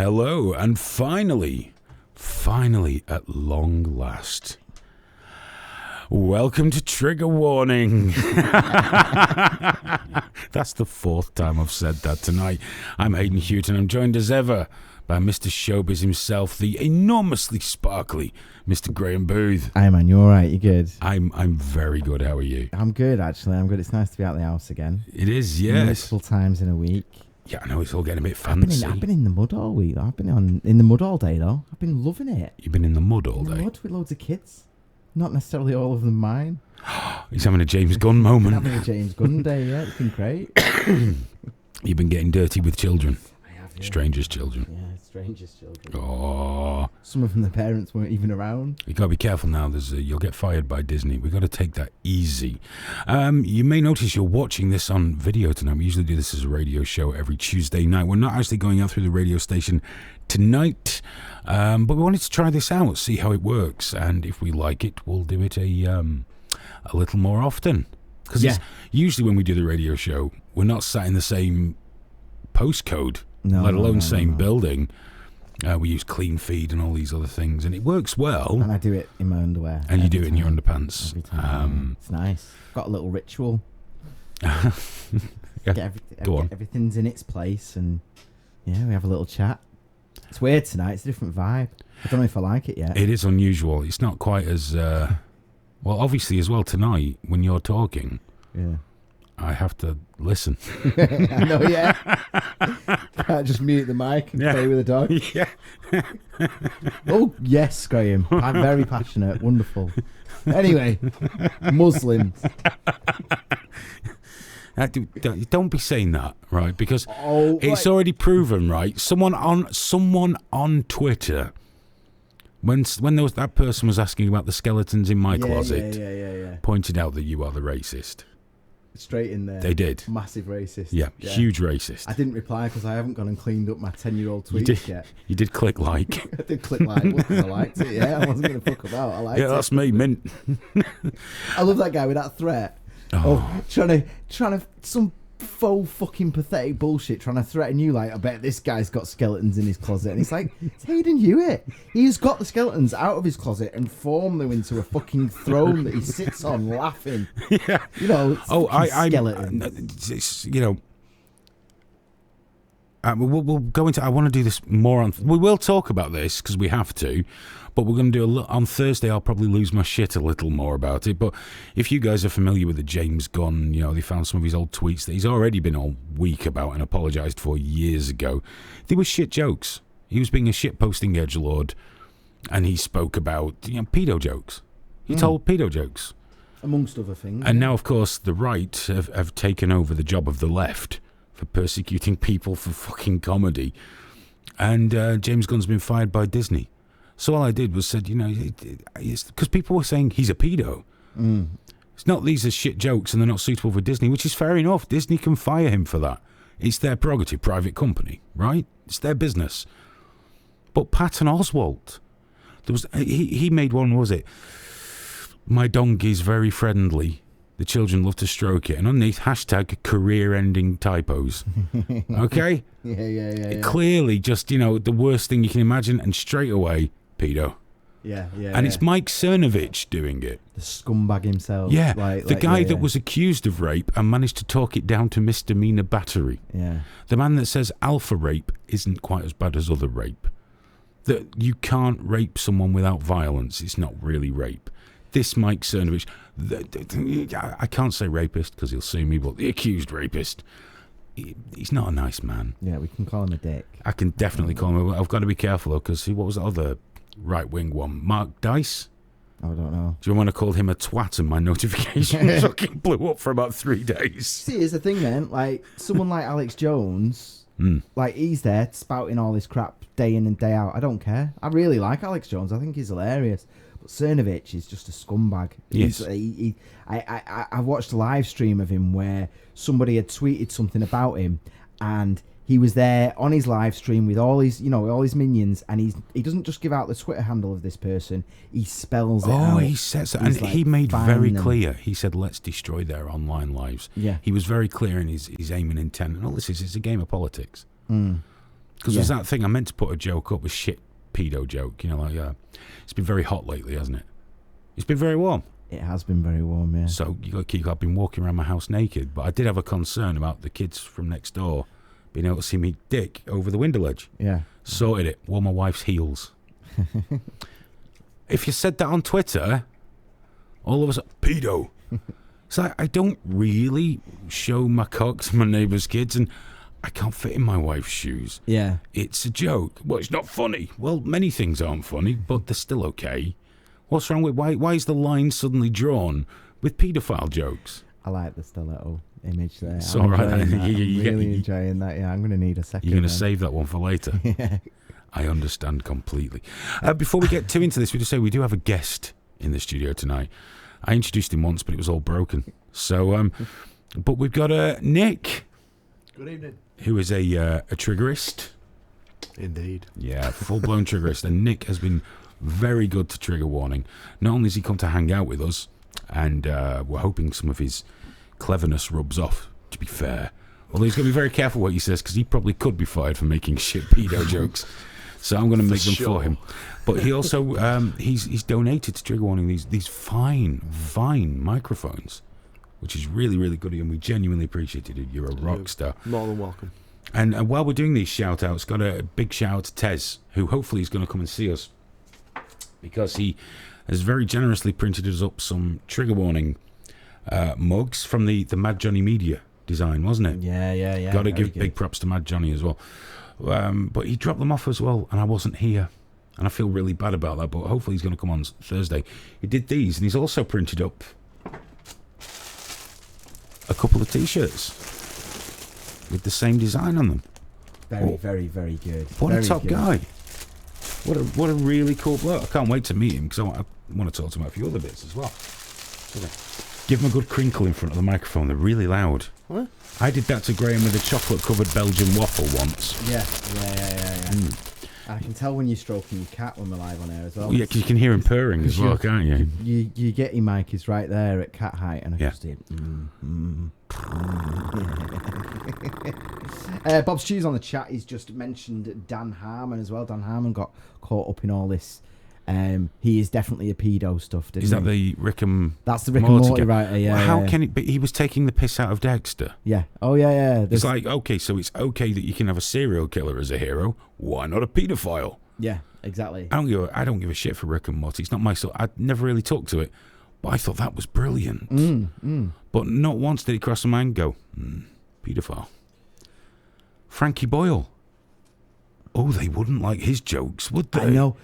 Hello, and finally, at long last, welcome to Trigger Warning. That's the fourth time I've said that tonight. I'm Hayden Houghton. I'm joined as ever by Mr. Showbiz himself, the enormously sparkly Mr. Graham Booth. Hey man, you all right? You good? I'm very good. How are you? I'm good, actually. I'm good. It's nice to be out of the house again. It is, yes. Multiple times in a week. Yeah, I know it's all getting a bit fancy. I've been in the mud all week, though. I've been in the mud all day, though. I've been loving it. You've been in the mud all in the day? mud with loads of kids. Not necessarily all of them mine. He's having a James Gunn moment. I'm having a James Gunn day, yeah. It's been great. You've been getting dirty with children. I have, yeah. Strangers' children. Yeah, strangers' children. Oh. Some of them, the parents weren't even around. You got to be careful now. You'll get fired by Disney. We've got to take that easy. You may notice you're watching this on video tonight. We usually do this as a radio show every Tuesday night. We're not actually going out through the radio station tonight, but we wanted to try this out, see how it works, and if we like it, we'll do it a little more often. Because usually when we do the radio show, we're not sat in the same postcode, let alone same building. We use clean feed and all these other things, and it works well. And I do it in my underwear. And you do it in your underpants. Every time. It's nice. Got a little ritual. Everything's in its place, and yeah, we have a little chat. It's weird tonight. It's a different vibe. I don't know if I like it yet. It is unusual. It's not quite as... well, obviously, as well, tonight, when you're talking... Yeah. I have to listen. I know, yeah. Can't just mute the mic and play with the dog. Yeah. Oh, yes, Graham. I'm very passionate. Wonderful. Anyway, Muslims. Don't be saying that, right? Because it's already proven, right? Someone on Twitter, when that person was asking about the skeletons in my closet, pointed out that you are the racist. Straight in there. They did. Massive racist. Yeah, huge racist. I didn't reply because I haven't gone and cleaned up my 10-year-old tweets yet. You did click like. I did click like because I liked it, yeah. I wasn't going to fuck about. I liked it. Yeah, that's me, mint. I love that guy with that threat. Trying to some faux fucking pathetic bullshit trying to threaten you like, I bet this guy's got skeletons in his closet, and it's like, it's Hayden Hewitt. He's got the skeletons out of his closet and formed them into a fucking throne that he sits on laughing. Yeah. You know, skeletons. We'll go into... I want to do this more on... We will talk about this because we have to, but we're going to do on Thursday. I'll probably lose my shit a little more about it. But if you guys are familiar with the James Gunn, they found some of his old tweets that he's already been all weak about and apologised for years ago. They were shit jokes. He was being a shit posting edgelord, and he spoke about pedo jokes. He told pedo jokes, amongst other things. And now, of course, the right have taken over the job of the left for persecuting people for fucking comedy. And James Gunn's been fired by Disney. So all I did was said, because people were saying he's a pedo. It's not these are shit jokes and they're not suitable for Disney, which is fair enough. Disney can fire him for that. It's their prerogative, private company, right? It's their business. But Patton Oswalt, he made one, was it? My donkey's very friendly. The children love to stroke it. And underneath, hashtag career-ending typos. Okay? Yeah. Clearly just, the worst thing you can imagine. And straight away, pedo. Yeah. And it's Mike Cernovich doing it. The scumbag himself. Yeah, the guy that was accused of rape and managed to talk it down to misdemeanor battery. Yeah. The man that says alpha rape isn't quite as bad as other rape. That you can't rape someone without violence. It's not really rape. This Mike Cernovich, I can't say rapist because he'll sue me, but the accused rapist, he's not a nice man. Yeah, we can call him a dick. I can definitely call him. I've got to be careful though, because what was the other right-wing one? Mark Dice? I don't know. Do you want to call him a twat and my notification fucking blew up for about 3 days? See, here's the thing then, like, someone like Alex Jones, like, he's there spouting all this crap day in and day out. I don't care. I really like Alex Jones. I think he's hilarious. But Cernovich is just a scumbag. Yes. I watched a live stream of him where somebody had tweeted something about him, and he was there on his live stream with all his, all his minions, and he doesn't just give out the Twitter handle of this person; he spells it out. Oh, he says that, and he made very clear. He said, "Let's destroy their online lives." Yeah, he was very clear in his aim and intent. And all this is a game of politics. Because there's that thing, I meant to put a joke up, a shit pedo joke, you know, like, it's been very hot lately, hasn't it? It's been very warm. It has been very warm, yeah. So I've been walking around my house naked, but I did have a concern about the kids from next door being able to see me dick over the window ledge. Yeah. Sorted it. Wore my wife's heels. If you said that on Twitter, all of a sudden, pedo. It's like, I don't really show my cock to my neighbour's kids, and I can't fit in my wife's shoes. Yeah. It's a joke. Well, it's not funny. Well, many things aren't funny, but they're still okay. What's wrong with why is the line suddenly drawn with paedophile jokes? I like the stiletto image there. It's all right. I'm really enjoying that. Yeah, I'm going to need a second. You're going to save that one for later. Yeah. I understand completely. Before we get too into this, we just say we do have a guest in the studio tonight. I introduced him once, but it was all broken. So, but we've got Nick. Good evening. Who is a triggerist. Indeed. Yeah, full-blown triggerist. And Nick has been very good to trigger warning. Not only has he come to hang out with us, and we're hoping some of his cleverness rubs off, to be fair. Although he's got to be very careful what he says, because he probably could be fired for making shit pedo jokes. So I'm going to make them for him. But he also, he's donated to trigger warning these fine microphones, which is really, really good, and we genuinely appreciate it. You're a rock star. More than welcome. And while we're doing these shout-outs, got a big shout-out to Tez, who hopefully is going to come and see us, because he has very generously printed us up some trigger warning mugs from the Mad Johnny Media design, wasn't it? Yeah. Got to give big props to Mad Johnny as well. But he dropped them off as well, and I wasn't here. And I feel really bad about that, but hopefully he's going to come on Thursday. He did these, and he's also printed up a couple of T-shirts with the same design on them. Very, very good. What very a top good. guy. What a really cool bloke. I can't wait to meet him, because I want to talk to him about a few other bits as well. Give him a good crinkle in front of the microphone. They're really loud. What? I did that to Graham with a chocolate-covered Belgian waffle once. Yeah. I can tell when you're stroking your cat when we're live on air as well. Yeah, because you can hear him purring as well, can't you? You get your mic is right there at cat height, and I just hear. Bob's Cheese on the chat. He's just mentioned Dan Harmon as well. Dan Harmon got caught up in all this. He is definitely a pedo stuff. Is that the Rick and That's the Rick and Morty writer? Yeah. Well, how can it? But he was taking the piss out of Dexter. Yeah. Oh yeah. It's like, okay, so it's okay that you can have a serial killer as a hero. Why not a paedophile? Yeah, exactly. I don't give a shit for Rick and Morty. It's not my sort. I never really took to it, but I thought that was brilliant. But not once did it cross my mind go, paedophile. Frankie Boyle. Oh, they wouldn't like his jokes, would they? I know.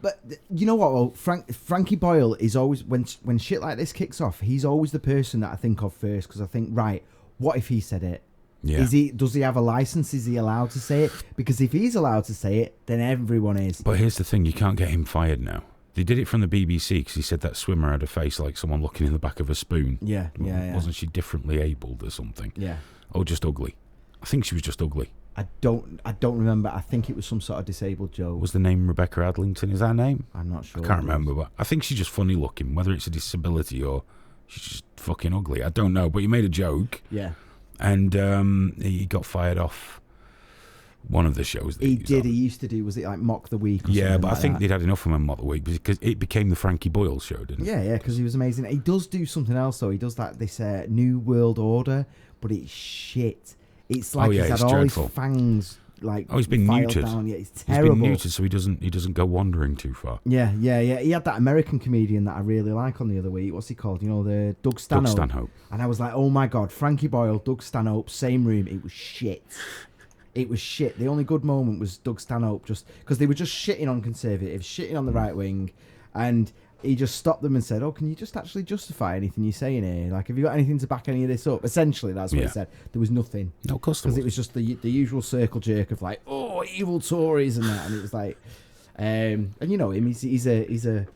But you know what? Well, Frankie Boyle is always, when shit like this kicks off, he's always the person that I think of first, because I think, right, what if he said it? Yeah. Does he have a license? Is he allowed to say it? Because if he's allowed to say it, then everyone is. But here's the thing, you can't get him fired now. They did it from the BBC because he said that swimmer had a face like someone looking in the back of a spoon. Yeah. Wasn't she differently abled or something? Yeah. Or just ugly? I think she was just ugly. I don't remember. I think it was some sort of disabled joke. Was the name Rebecca Adlington? Is that her name? I'm not sure. I can't remember, but I think she's just funny looking, whether it's a disability or she's just fucking ugly. I don't know, but he made a joke. Yeah. And he got fired off one of the shows that he was did. on. He used to do, was it like Mock the Week or Yeah, something but like I think that? they'd had enough of him Mock the Week because it became the Frankie Boyle show, didn't it? Yeah, because he was amazing. He does do something else, though. He does this New World Order, but it's shit. It's like he's had all dreadful. his fangs he's been filed neutered. down. Yeah, it's terrible. He's been neutered so he doesn't go wandering too far. Yeah. He had that American comedian that I really like on the other week. What's he called? You know, the Doug Stanhope. Doug Stanhope. And I was like, oh my God, Frankie Boyle, Doug Stanhope, same room. It was shit. It was shit. The only good moment was Doug Stanhope, just because they were just shitting on conservatives, shitting on the right wing, and he just stopped them and said, "Oh, can you just actually justify anything you're saying here? Like, have you got anything to back any of this up?" Essentially, that's what he said. There was nothing. No, of course, because it was just the usual circle jerk of like, "Oh, evil Tories" and that, and it was like, and you know him, he's an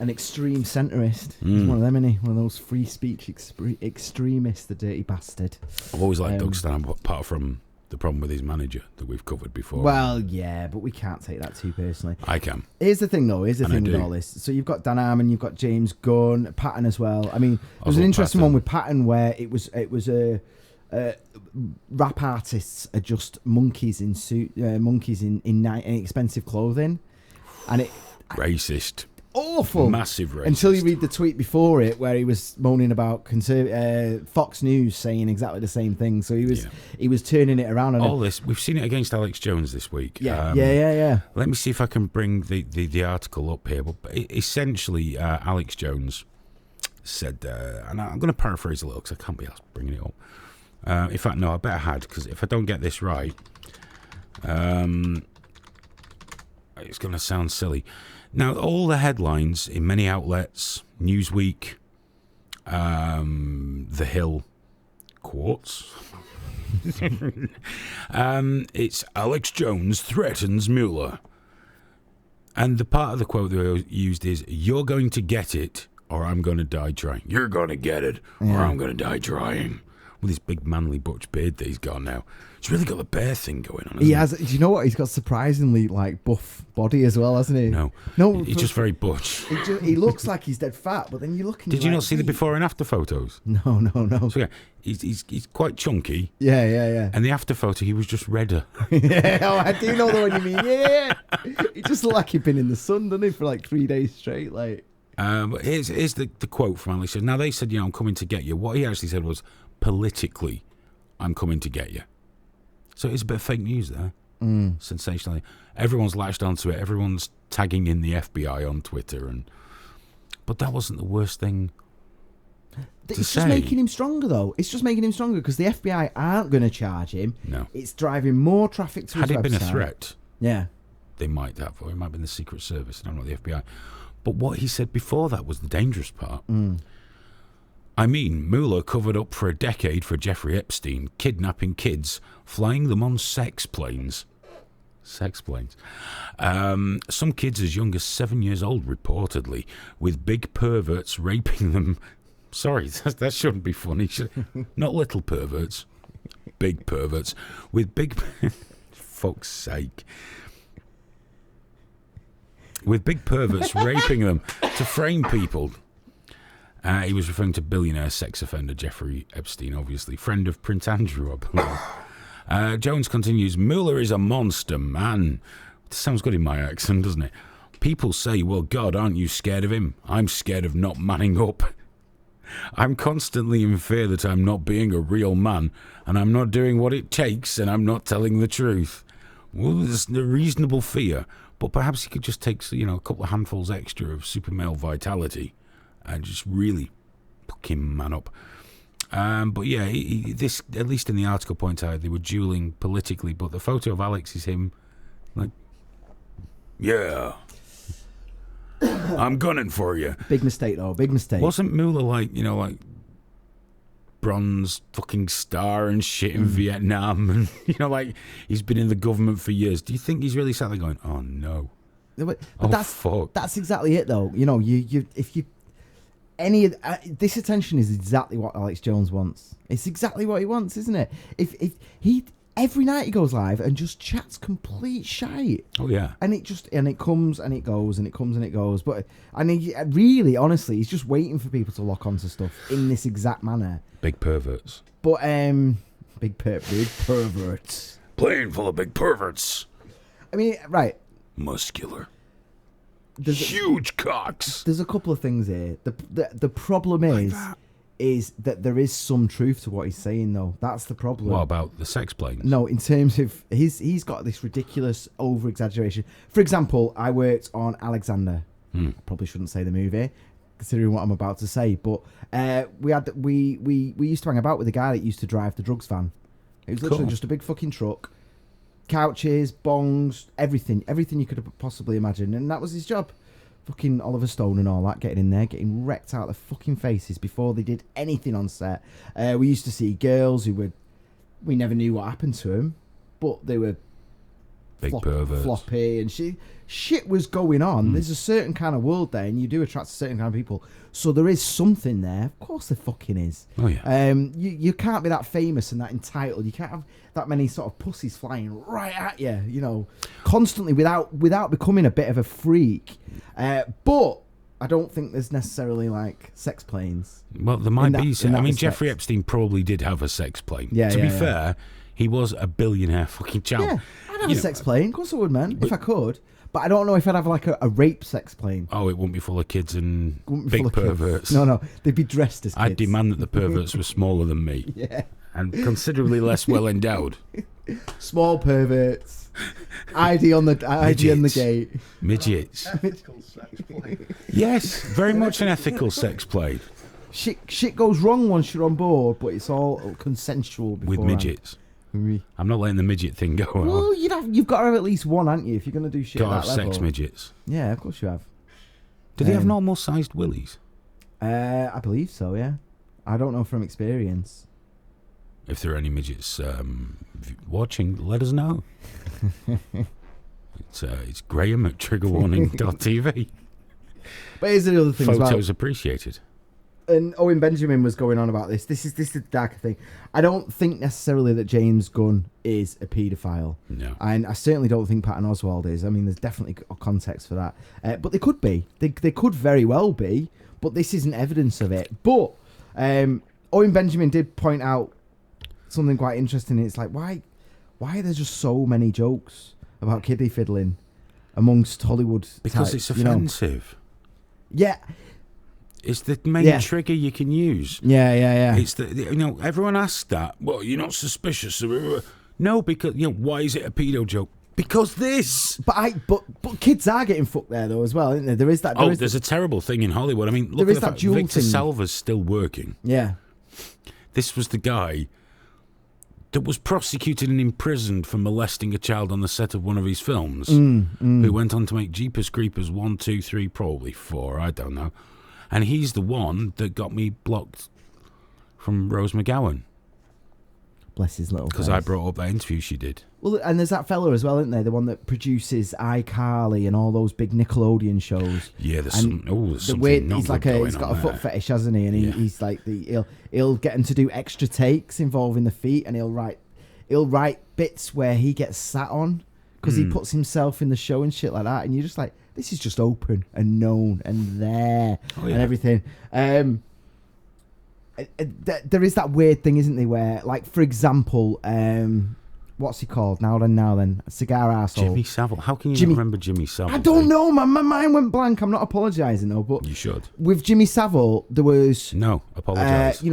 extreme centrist. He's one of them, isn't he? One of those free speech extremists, the dirty bastard. I've always liked Doug Stanhope, apart from the problem with his manager that we've covered before. Well, yeah, but we can't take that too personally. I can. Here's the thing, though. With all this. So you've got Dan Harmon, you've got James Gunn, Patton as well. I mean, there's an interesting one with Patton where it was rap artists are just monkeys in expensive clothing, and it Racist. awful, Massive racist. until you read the tweet before it where he was moaning about Fox News saying exactly the same thing. So he was turning it around. All this, we've seen it against Alex Jones this week. Yeah. Let me see if I can bring the article up here. But essentially, Alex Jones said, and I'm going to paraphrase a little because I can't be asked bringing it up. In fact, no, I better had, because if I don't get this right, it's going to sound silly. Now, all the headlines in many outlets, Newsweek, The Hill, quotes, it's Alex Jones threatens Mueller. And the part of the quote they used is, "You're going to get it, or I'm going to die trying." You're going to get it, or I'm going to die trying. With his big manly butch beard that he's got now. He's really got the bear thing going on. He has. Do you know what? He's got surprisingly buff body as well, hasn't he? No, he's just very butch. He looks like he's dead fat, but then you look. And Did you not see the before and after photos? No. So yeah, he's quite chunky. Yeah. And the after photo, he was just redder. Yeah, I do know the one you mean. Yeah. He just looked like he'd been in the sun, doesn't he, for like 3 days straight, like. But here's the quote from Alex. Now they said, I'm coming to get you. What he actually said was, politically, I'm coming to get you. So it's a bit of fake news there. Sensationally. Everyone's latched onto it. Everyone's tagging in the FBI on Twitter. But that wasn't the worst thing to say. It's just making him stronger, though. It's just making him stronger because the FBI aren't going to charge him. No. It's driving more traffic to his website. Had it been a threat, yeah, they might have. Or it might have been the Secret Service. I don't know, the FBI. But what he said before that was the dangerous part. I mean, Mueller covered up for a decade for Jeffrey Epstein, kidnapping kids, flying them on sex planes. Sex planes. Some kids as young as 7 years old, reportedly, with big perverts raping them. Sorry, that shouldn't be funny. Not little perverts. Big perverts. With big... Fuck's sake. With big perverts raping them to frame people. He was referring to billionaire sex offender Jeffrey Epstein, obviously. Friend of Prince Andrew, I believe. Jones continues, Mueller is a monster, man. This sounds good in my accent, doesn't it? People say, well, God, aren't you scared of him? I'm scared of not manning up. I'm constantly in fear that I'm not being a real man, and I'm not doing what it takes, and I'm not telling the truth. Well, there's a reasonable fear, but perhaps he could just take, a couple of handfuls extra of super male vitality and just really fucking man up. But yeah, this, at least in the article, points out they were dueling politically, but the photo of Alex is him like, yeah, I'm gunning for you. Big mistake, though. Big mistake. Wasn't Mueller like bronze fucking star and shit in Vietnam, and he's been in the government for years? Do you think he's really sat there going, oh no? But fuck. That's exactly it, though. This attention is exactly what Alex Jones wants. It's exactly what he wants, isn't it? If he every night he goes live and just chats complete shite. Oh yeah. And it comes and it goes and it comes and it goes. But he really, honestly, he's just waiting for people to lock onto stuff in this exact manner. Big perverts. But big perverts. Plane full of big perverts. I mean, right. Muscular. Huge cocks. There's a couple of things here. The problem is that there is some truth to what he's saying, though. That's the problem. What about the sex planes? No, in terms of he's got this ridiculous over exaggeration. For example, I worked on Alexander. I probably shouldn't say the movie, considering what I'm about to say. But we used to hang about with a guy that used to drive the drugs van. It was literally just a big fucking truck. Couches, bongs, everything you could have possibly imagined, and that was his job. Fucking Oliver Stone and all that, getting in there, getting wrecked out their fucking faces before they did anything on set. We used to see girls we never knew what happened to them, but they were big perverts, floppy, and shit was going on. There's a certain kind of world there, and you do attract a certain kind of people. So there is something there. Of course there fucking is. Oh yeah. You can't be that famous and that entitled. You can't have that many sort of pussies flying right at you, constantly without becoming a bit of a freak. But I don't think there's necessarily like sex planes. Well, there might be. I mean, respect. Jeffrey Epstein probably did have a sex plane. Yeah, to yeah, be yeah. fair, he was a billionaire fucking child. Yeah, I'd have You a know, sex plane. Of course I would, man. If I could. But I don't know if I'd have like a rape sex plane. Oh, it wouldn't be full of kids and Wouldn't be big full of kids. perverts. No, they'd be dressed as kids. I'd demand that the perverts were smaller than me Yeah. and considerably less well endowed. Small perverts. ID on the gate. Midgets. Ethical sex play. Yes, very much an ethical sex play Shit goes wrong once you're on board, but it's all consensual. with midgets. We- I'm not letting the midget thing go. Well, you've got to have at least one, haven't you? If you're going to do shit Gotta at have that level. sex midgets. Yeah, of course you have. Do they have normal sized willies? I believe so. Yeah, I don't know from experience. If there are any midgets watching, let us know. It's Graham at triggerwarning.tv. But here's the other thing as well. Photos appreciated. And Owen Benjamin was going on about this. This is the darker thing. I don't think necessarily that James Gunn is a paedophile. No. And I certainly don't think Patton Oswalt is. I mean, there's definitely a context for that. But they could be. They could very well be. But this isn't evidence of it. But Owen Benjamin did point out something quite interesting. It's like, why are there just so many jokes about kiddie fiddling amongst Hollywood? Because type, it's offensive. Yeah. It's the main trigger you can use. Yeah. It's everyone asks that. Well, you're not suspicious. No, because why is it a pedo joke? Because this. But kids are getting fucked there though as well, isn't there? There is that. There's a terrible thing in Hollywood. I mean, look there at is the that fact dual Victor thing. Salva's still working. Yeah. This was the guy that was prosecuted and imprisoned for molesting a child on the set of one of his films, who went on to make Jeepers Creepers 1, 2, 3, probably 4, I don't know. And he's the one that got me blocked from Rose McGowan. Bless his little Because face. I brought up that interview she did. Well, and there's that fella as well, isn't there? The one that produces iCarly and all those big Nickelodeon shows. Yeah, there's And something not he's good like going he's got on a foot there. fetish, hasn't he? And he's like he'll get him to do extra takes involving the feet, and he'll write bits where he gets sat on because he puts himself in the show and shit like that. And you're just like, this is just open and known and there and everything. There is that weird thing, isn't there? Where, like, for example, what's he called? Now then, cigar arsehole. Jimmy Savile. How can you Jimmy- not remember Jimmy Savile? I don't know, man. My mind went blank. I'm not apologising though, but You should. with Jimmy Savile, there was No, apologise.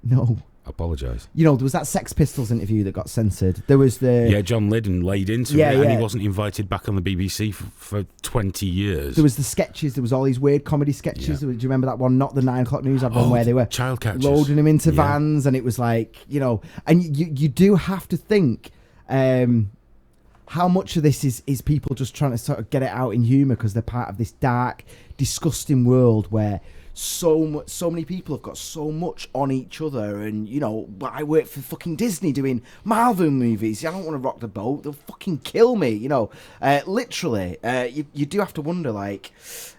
no. Apologise. There was that Sex Pistols interview that got censored. There was the Yeah, John Lydon laid into Yeah, it, and yeah. he wasn't invited back on the BBC for 20 years. there was the sketches. There was all these weird comedy sketches. Yeah. Do you remember that one? Not the 9 o'clock news had one where they were child catchers. loading him into Yeah. vans, and it was like, and you do have to think how much of this is people just trying to sort of get it out in humour because they're part of this dark, disgusting world where so many people have got so much on each other, and I work for fucking Disney doing Marvel movies. I don't want to rock the boat; they'll fucking kill me. Literally, you do have to wonder like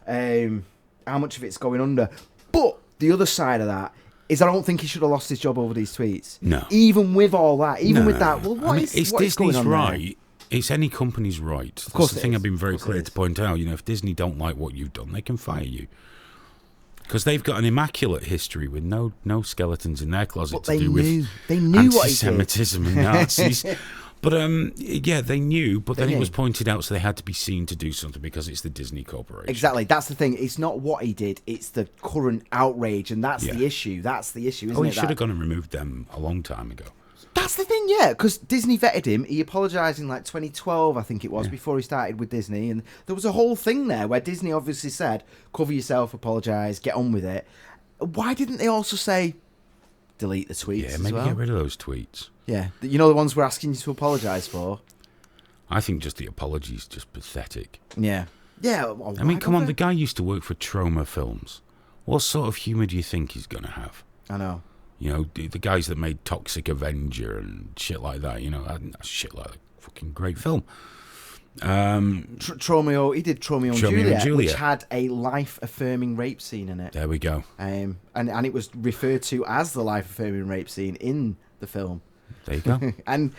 how much of it's going under. But the other side of that is, I don't think he should have lost his job over these tweets. No, even with all that, even with that. Well, it's what is going Disney's on there? right. It's any company's right. Of course That's the it thing is. I've been very Of course it clear is. to point out. If Disney don't like what you've done, they can fire you. Because they've got an immaculate history with no skeletons in their closet But to do with they knew what he did. anti-Semitism and Nazis. But they knew. But then They it was knew. pointed out, so they had to be seen to do something because it's the Disney Corporation. Exactly, that's the thing. It's not what he did; it's the current outrage, and that's Yeah. the issue. That's the issue, isn't He it? should have gone and removed them a long time ago. That's the thing, yeah. Because Disney vetted him. He apologised in like 2012, I think it was, before he started with Disney, and there was a whole thing there where Disney obviously said, "Cover yourself, apologise, get on with it." Why didn't they also say, delete the tweets? Yeah, as maybe well? get rid of those tweets. Yeah, the ones we're asking you to apologise for. I think just the apology is just pathetic. Yeah, well, I mean, why come on, bother? the guy used to work for Troma Films. What sort of humour do you think he's going to have? I know. The guys that made Toxic Avenger and shit like that, shit like that. Fucking great film. Tromeo, he did Tromeo and Juliet, which had a life-affirming rape scene in it. There we go. And it was referred to as the life-affirming rape scene in the film. There you go. and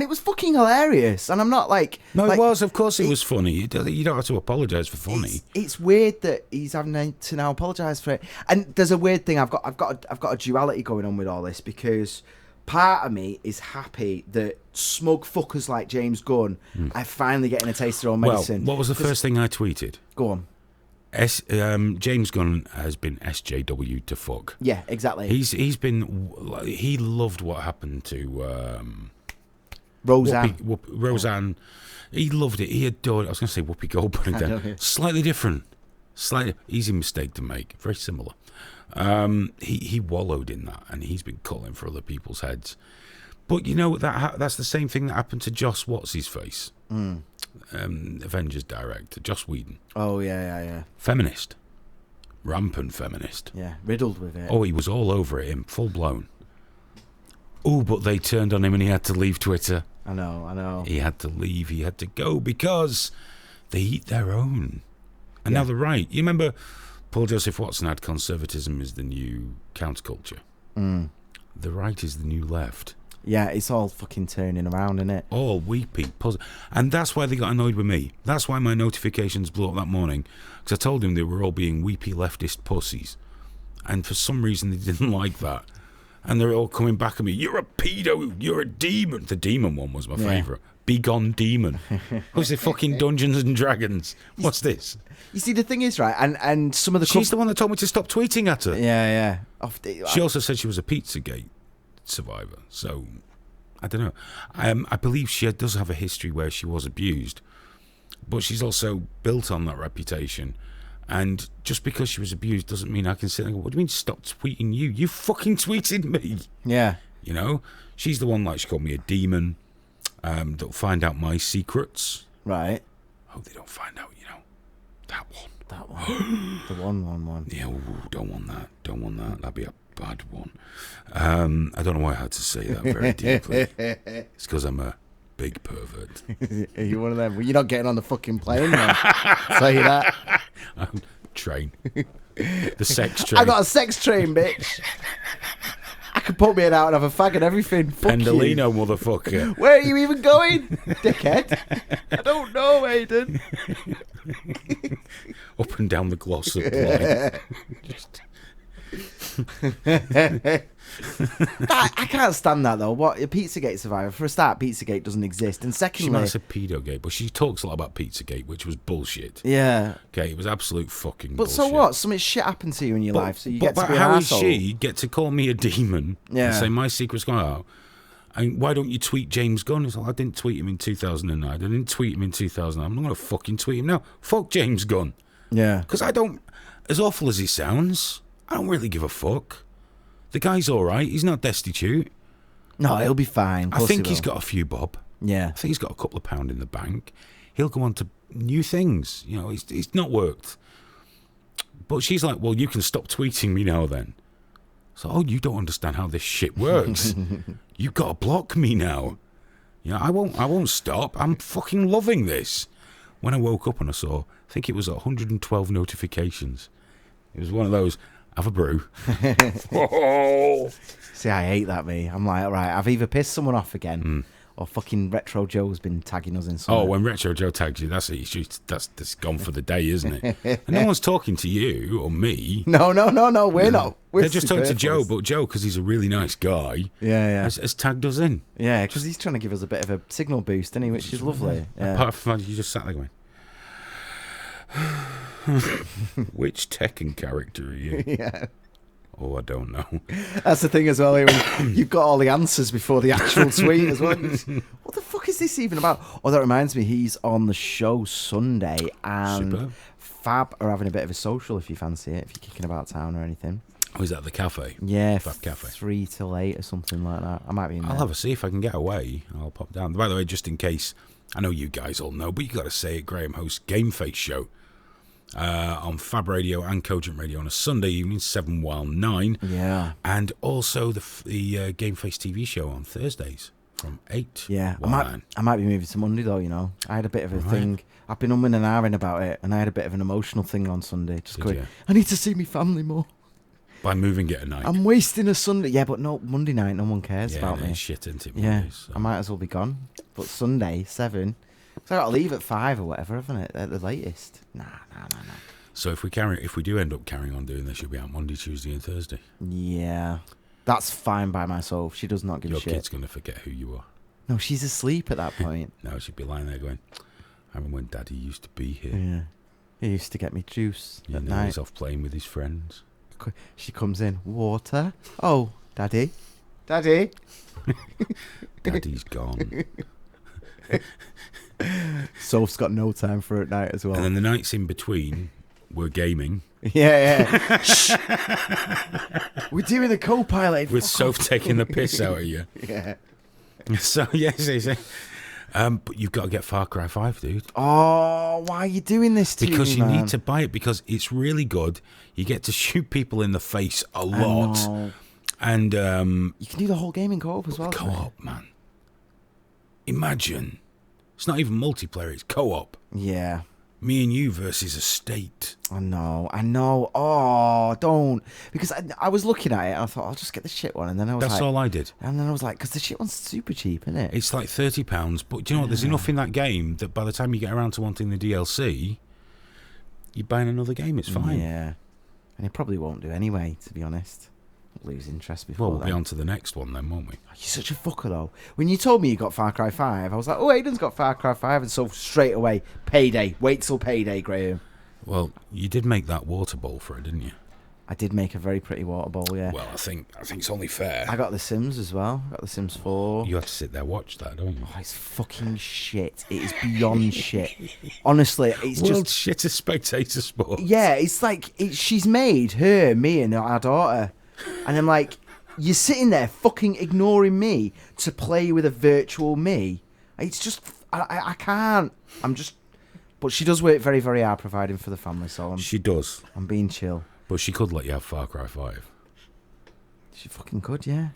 it was fucking hilarious. And I'm not like... No, like, it was. Of course it was funny. You don't have to apologise for funny. It's weird that he's having to now apologise for it. And there's a weird thing. I've got a duality going on with all this, because part of me is happy that smug fuckers like James Gunn are finally getting a taste of their own medicine. Well, what was the first thing I tweeted? Go on. James Gunn has been SJW to fuck. Yeah, exactly. He loved what happened to Roseanne. Roseanne. He loved it. He adored it. I was going to say Whoopi Goldberg then. Slightly different. Slightly easy mistake to make. Very similar. He wallowed in that, and he's been calling for other people's heads. But you know that's the same thing that happened to Joss What's-His-Face. Avengers director, Joss Whedon. Oh, yeah. Feminist. Rampant feminist. Yeah, riddled with it. Oh, he was all over it, him, full blown. Oh, but they turned on him and he had to leave Twitter. I know. He had to leave, he had to go, because they eat their own. And now they're right. You remember Paul Joseph Watson had conservatism is the new counterculture. The right is the new left. Yeah, it's all fucking turning around, isn't it? All weepy, and that's why they got annoyed with me. That's why my notifications blew up that morning, because I told them they were all being weepy leftist pussies, and for some reason they didn't like that, and they're all coming back at me. You're a pedo. You're a demon. The demon one was my favourite. Begone demon. Who's the fucking Dungeons and Dragons? What's this? You see, the thing is, right, and some of the she's the one that told me to stop tweeting at her. Yeah. She also said she was a Pizzagate survivor, so I don't know. I believe she does have a history where she was abused, but she's also built on that reputation, and just because she was abused doesn't mean I can sit and go, what do you mean stop tweeting you? You fucking tweeted me. Yeah. You know, she's the one, like, she called me a demon, that'll find out my secrets. Right. Hope they don't find out, you know, that one. The one. Yeah, don't want that. That'd be a bad one. I don't know why I had to say that very deeply. It's because I'm a big pervert. Are you one of them? Well, you're not getting on the fucking plane, man. Say that. Train. The sex train. I got a sex train, bitch. I could put me out and have a fag and everything. Fuck Pendolino, you. motherfucker. Where are you even going, dickhead? I don't know, Aidan. Up and down the Glossop line. I can't stand that, though. What, a Pizzagate survivor? For a start, Pizzagate doesn't exist. And She secondly... might have said pedogate, but she talks a lot about Pizzagate, which was bullshit. Yeah. Okay, it was absolute fucking But bullshit. so what? Something shit happened to you in your life, so you get to be an how arsehole. is she get to call me a demon and say my secret's gone out? And why don't you tweet James Gunn? It's like, I didn't tweet him in 2009. I didn't tweet him in 2009. I'm not going to fucking tweet him now. Fuck James Gunn. Yeah. Because I don't, as awful as he sounds, I don't really give a fuck. The guy's all right. He's not destitute. No, he'll be fine. I think he's got a few bob. Yeah. I think he's got a couple of pound in the bank. He'll go on to new things. You know, he's not worked. But she's like, well, you can stop tweeting me now then. So, oh, you don't understand how this shit works. You've got to block me now. You know, I won't stop. I'm fucking loving this. When I woke up and I saw, I think it was 112 notifications. It was one of those, have a brew. Whoa. See, I hate that, me. I'm like, right, I've either pissed someone off again, or fucking Retro Joe's been tagging us in something. Oh, when Retro Joe tags you, that's gone for the day, isn't it? And no one's talking to you or me. No, we're not. We're They're just talking to superfluous. Joe, but Joe, because he's a really nice guy, Yeah. has tagged us in. Yeah, because he's trying to give us a bit of a signal boost, isn't he? Which is lovely. Yeah. Apart from that, you just sat there going, which Tekken character are you? Yeah. Oh, I don't know. That's the thing as well. When you've got all the answers before the actual tweet as well. What the fuck is this even about? Oh, that reminds me. He's on the show Sunday, and Superb. Fab are having a bit of a social if you fancy it, if you're kicking about town or anything. Oh, is that the cafe? Yeah, Fab Cafe. 3 till 8 or something like that. I might be in there. I'll have a see if I can get away. I'll pop down. By the way, just in case, I know you guys all know, but you got to say it. Graham hosts Game Face show on Fab Radio and Cogent Radio on a Sunday evening, 7 while 9. Yeah. And also the Game Face TV show on Thursdays from 8. Yeah, while 9. I might be moving to Monday though. You know, I had a bit of a thing. I've been umming and ahhing about it, and I had a bit of an emotional thing on Sunday. Just Did going, you? I need to see my family more. By moving it a night. I'm wasting a Sunday. Yeah, but no, Monday night, no one cares about no, me. shit, isn't it? Yeah, Mondays, so. I might as well be gone. But Sunday, 7. So I got to leave at 5 or whatever, haven't it? At the latest. Nah. So if we do end up carrying on doing this, you'll be out Monday, Tuesday, and Thursday. Yeah, that's fine by myself. She does not give a shit. Your kid's gonna forget who you are. No, she's asleep at that point. No, she'd be lying there going, "I remember when Daddy used to be here. Yeah, he used to get me juice You at know, night. he's off playing with his friends." She comes in, water. Oh, Daddy. Daddy's gone. Soph's got no time for it at night as well. And then the nights in between, we're gaming. Yeah. Shh. We're doing the co-pilot. With Soph taking the piss out of you. Yeah. So, yes. But you've got to get Far Cry 5, dude. Oh, why are you doing this to Because me, you man? need to buy it because it's really good. You get to shoot people in the face a I lot. know. And You can do the whole game in co-op as well. co-op, man. Imagine. It's not even multiplayer, it's co-op. Yeah. Me and you versus a state. I know. Oh, don't. Because I was looking at it and I thought, I'll just get the shit one. And then I was That's like... all I did. And then I was like, because the shit one's super cheap, isn't it? It's like £30, but do you know what? There's enough in that game that by the time you get around to wanting the DLC, you're buying another game. It's fine. Yeah. And it probably won't do anyway, to be honest. I'll lose interest before Well, we'll then. be on to the next one then, won't we? You're such a fucker, though. When you told me you got Far Cry 5, I was like, oh, Aiden's got Far Cry 5. And so straight away, payday. Wait till payday, Graham. Well, you did make that water bowl for it, didn't you? I did make a very pretty water bowl, yeah. Well, I think it's only fair. I got The Sims as well. I got The Sims 4. You have to sit there watch that, don't you? Oh, it's fucking shit. It is beyond shit. Honestly, it's World's just... shittest spectator sport. Yeah, it's like she's made her, me, and our daughter. And I'm like, you're sitting there fucking ignoring me to play with a virtual me. It's just... I can't. I'm just... But she does work very, very hard providing for the family, so She does, I'm being chill. but she could let you have Far Cry 5. She fucking could, yeah.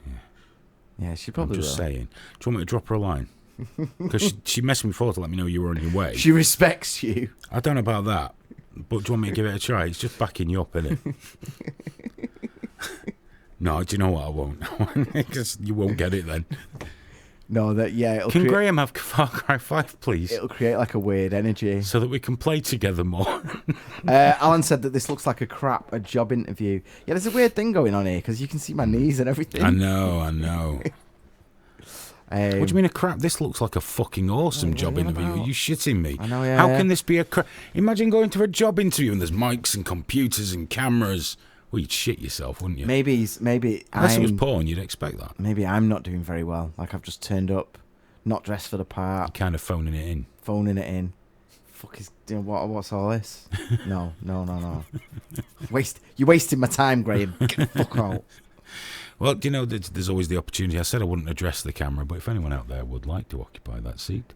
Yeah, she probably I'm just will. saying. Do you want me to drop her a line? Because she messaged me before to let me know you were on your way. She respects you. I don't know about that, but do you want me to give it a try? It's just backing you up, innit? No, do you know what? I won't. Because you won't get it then. No, it'll Can create, Graham have Far Cry 5, please? it'll create like a weird energy. So that we can play together more. Alan said that this looks like a job interview. Yeah, there's a weird thing going on here because you can see my knees and everything. I know. What do you mean a crap? This looks like a fucking awesome What job are you on interview. Are about? you shitting me? I know, yeah. How can this be a crap? Imagine going to a job interview and there's mics and computers and cameras. Well, you'd shit yourself, wouldn't you? Maybe Unless it was porn, you'd expect that. maybe I'm not doing very well. Like I've just turned up, not dressed for the part, Kind of phoning it in. phoning it in. Fuck is what's all this? No. You're wasting my time, Graham. Get the fuck out. Well, do you know, there's always the opportunity. I said I wouldn't address the camera, but if anyone out there would like to occupy that seat,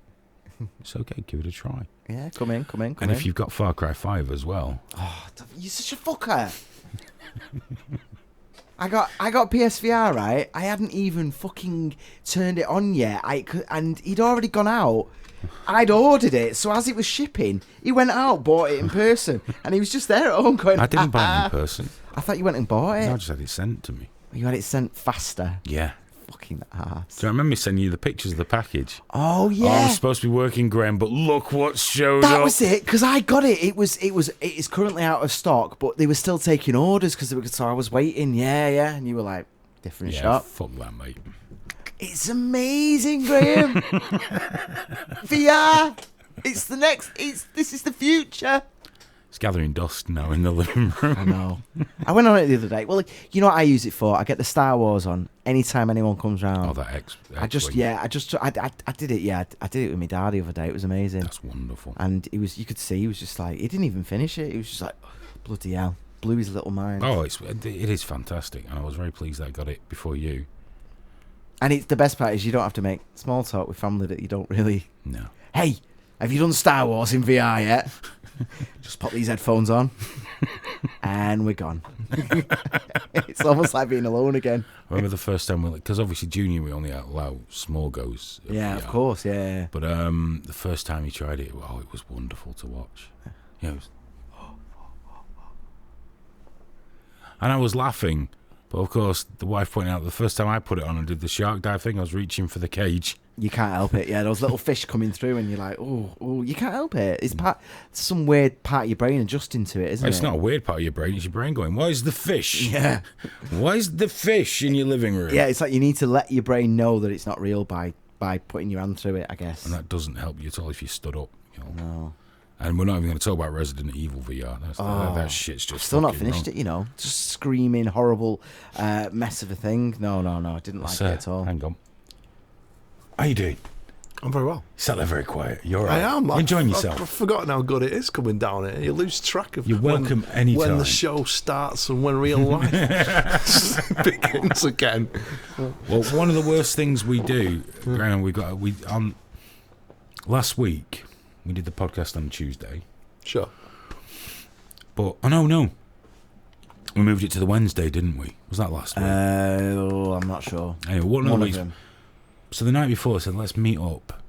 it's okay. Give it a try. Yeah, come in. And if you've got Far Cry 5 as well, Oh, you're such a fucker. I got PSVR, right? I hadn't even fucking turned it on yet. And he'd already gone out. I'd ordered it, so as it was shipping, he went out, bought it in person, and he was just there at home going. I didn't buy it in person. I thought you went and bought it. I just had it sent to me. You had it sent faster. Yeah. Fucking ass. Do you remember me sending you the pictures of the package? Oh Oh, yeah. I'm supposed to be working, Graham, but look what showed That up. was it, because I got it. It is currently out of stock, but they were still taking orders so I was waiting. Yeah, and you were like, different Yeah, shop. fuck that, mate. It's amazing, Graham. VR. It's the next. This is the future. It's gathering dust now in the living room. I know. I went on it the other day. Well, you know what I use it for? I get the Star Wars on anytime anyone comes round. Oh, that X. I did it. Yeah, I did it with my dad the other day. It was amazing. That's wonderful. And it was. You could see he was just like he didn't even finish it. He was just like, bloody hell, blew his little mind. Oh, it is fantastic, and I was very pleased that I got it before you. And it's the best part is you don't have to make small talk with family that you don't really. No. Hey, have you done Star Wars in VR yet? Just pop these headphones on, and we're gone. It's almost like being alone again. I remember the first time, because obviously Junior we only allow small goes. Yeah, VR. of course, yeah. But the first time he tried it, it was wonderful to watch. Yeah, it was. And I was laughing, but of course the wife pointed out the first time I put it on and did the shark dive thing, I was reaching for the cage. You can't help it. Yeah, those little fish coming through, and you're like, oh, you can't help it. It's some weird part of your brain adjusting to it, isn't it? It's not a weird part of your brain. It's your brain going, why is the fish? Yeah. Why is the fish in your living room? Yeah, it's like you need to let your brain know that it's not real by putting your hand through it, I guess. And that doesn't help you at all if you stood up. You know? No. And we're not even going to talk about Resident Evil VR. That shit's just Still not fucking finished wrong. it, you know. Just screaming, horrible mess of a thing. No, I didn't like it at all. Hang on. How you doing? I'm very well. You sat there very quiet. You're all right. I am. Enjoying yourself. I've forgotten how good it is coming down here. You lose track of You're welcome anytime. when the show starts and when real life begins again. Well, one of the worst things we do, Graham, last week we did the podcast on Tuesday. Sure. But no. We moved it to the Wednesday, didn't we? Was that last week? I'm not sure. Anyway, One of them. So the night before, I said, let's meet up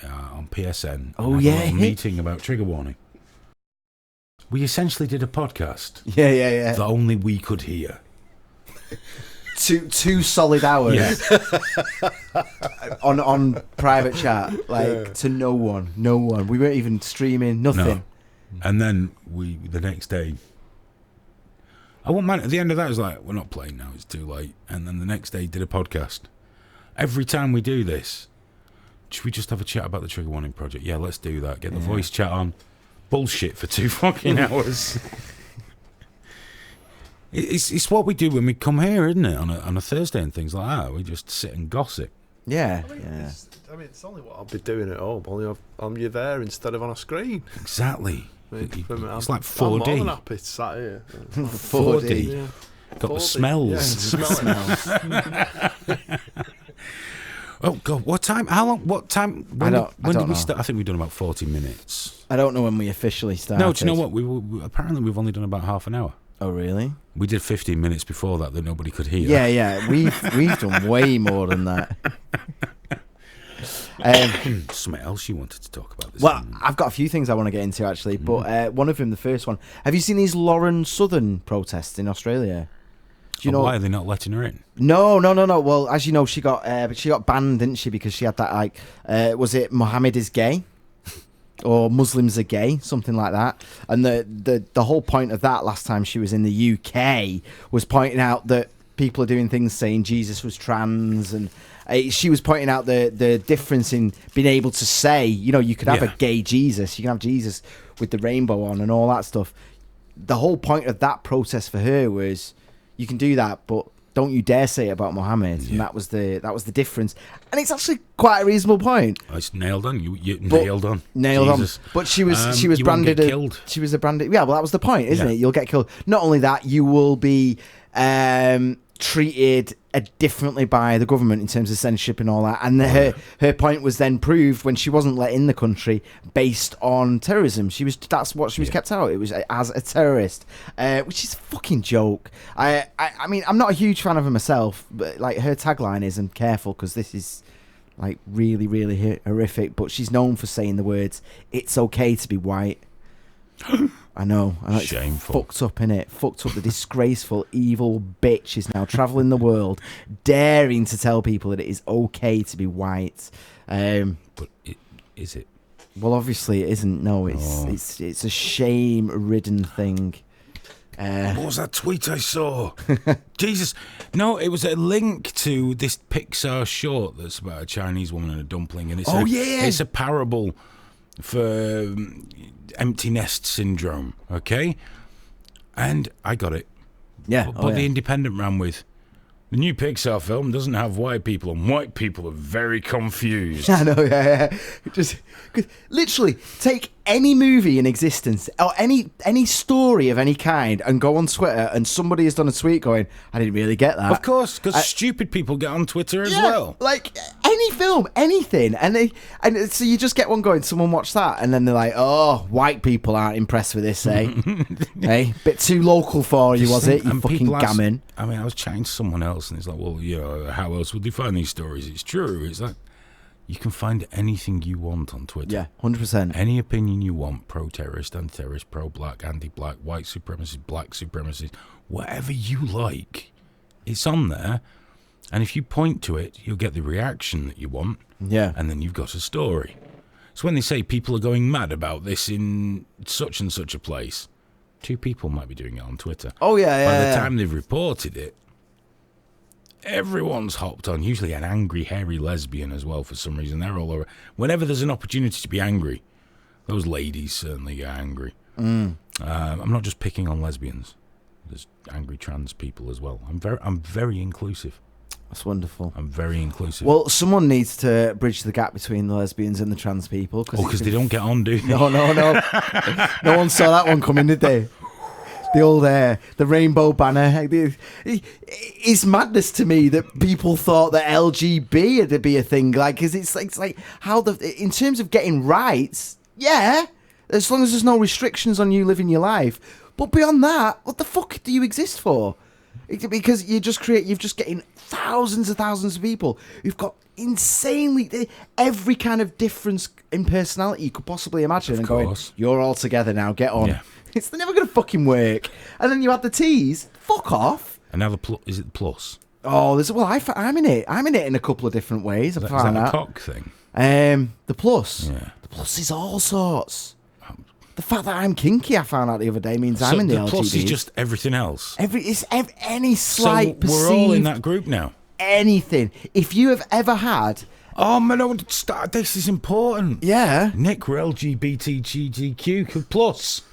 on PSN. Oh, and have yeah. a little meeting about trigger warning. We essentially did a podcast Yeah. that only we could hear. Two solid hours. Yeah. on private chat, to no one. We weren't even streaming, nothing. No. And then the next day, I won't mind. At the end of that, it was like, we're not playing now, it's too late. And then the next day, did a podcast. Every time we do this, should we just have a chat about the Trigger Warning Project? Yeah, let's do that. Get the voice chat on. Bullshit for 2 fucking hours. It's what we do when we come here, isn't it? On a Thursday and things like that. We just sit and gossip. Yeah. It's only what I'll be doing at home. Only you're there instead of on a screen. Exactly. It's like 4D. I'm more than happy sat here. 4D. Yeah. Got 4D. the smells. Yeah, Smells. Oh God! What time? How long? What time? When don't did we know. start? I think we've done about 40 minutes. I don't know when we officially started. No, do you know what? We apparently we've only done about half an hour. Oh, really? We did 15 minutes before that nobody could hear. Yeah. We've done way more than that. Something else you wanted to talk about this Well, evening? I've got a few things I want to get into actually, but one of them, the first one. Have you seen these Lauren Southern protests in Australia? Do you know why are they not letting her in? No. Well, as you know, she got banned, didn't she? Because she had that was it Mohammed is gay, or Muslims are gay, something like that. And the whole point of that last time she was in the UK was pointing out that people are doing things saying Jesus was trans, and she was pointing out the difference in being able to say, you could have a gay Jesus, you can have Jesus with the rainbow on and all that stuff. The whole point of that protest for her was, you can do that, but don't you dare say it about Mohammed. Yeah. And that was the difference. And it's actually quite a reasonable point. It's nailed on. You nailed on. Nailed Jesus. on. But she was you branded. Won't get killed. She was a branded. Yeah, well, that was the point, isn't it? You'll get killed. Not only that, you will be treated differently by the government in terms of censorship and all that. And her point was then proved when she wasn't let in the country based on terrorism. That's what she was kept out. It was as a terrorist, which is a fucking joke. I mean, I'm not a huge fan of her myself, but her tagline is, "I'm careful because this is really, really horrific." But she's known for saying the words, "It's okay to be white." I know. Shameful. It's fucked up, innit? Fucked up. The disgraceful, evil bitch is now travelling the world, daring to tell people that it is okay to be white. But is it? Well, obviously it isn't. No, it's a shame-ridden thing. What was that tweet I saw? Jesus. No, it was a link to this Pixar short that's about a Chinese woman and a dumpling. And it's a parable for empty nest syndrome, okay? And I got it. Yeah. But the Independent ran with, the new Pixar film doesn't have white people, and white people are very confused. I know, yeah. Just literally take any movie in existence or any story of any kind and go on Twitter, and somebody has done a tweet going, "I didn't really get that." Of course, because stupid people get on Twitter as well. Like any film, anything, and so you just get one going. Someone watched that, and then they're like, "Oh, white people aren't impressed with this, eh? Hey, bit too local for you, was it? You fucking gammon." I mean, I was chatting to someone else, and it's like, well, how else would they find these stories? It's true. It's like, you can find anything you want on Twitter. Yeah, 100%. Any opinion you want, pro-terrorist, anti-terrorist, pro-black, anti-black, white supremacist, black supremacist, whatever you like, it's on there. And if you point to it, you'll get the reaction that you want. Yeah. And then you've got a story. So when they say people are going mad about this in such and such a place, 2 people might be doing it on Twitter. Oh, yeah, By the time they've reported it, everyone's hopped on. Usually an angry, hairy lesbian as well for some reason. They're all over. Whenever there's an opportunity to be angry, those ladies certainly get angry. I'm not just picking on lesbians. There's angry trans people as well. I'm very inclusive. That's wonderful. I'm very inclusive. Well, someone needs to bridge the gap between the lesbians and the trans people. Because they don't get on, do they? No. No one saw that one coming, did they? The old the rainbow banner. It's madness to me that people thought that LGB had to be a thing. Like, cause it's like how in terms of getting rights, yeah, as long as there's no restrictions on you living your life. But beyond that, what the fuck do you exist for? Because you're just getting thousands of people who've got insanely every kind of difference in personality you could possibly imagine, and going, you're all together now, get on. Yeah. It's never going to fucking work. And then you had the T's, fuck off. And now is it the plus? Oh, I'm in it. I'm in it in a couple of different ways. Is that a cock thing? The plus. Yeah. The plus is all sorts. The fact that I'm kinky, I found out the other day, means I'm in the LGBT. Plus is just everything else. Any slight perceived... we're all in that group now. Anything. If you have ever had... Oh, man, this is important. Yeah. Nick, we're LGBTQ plus.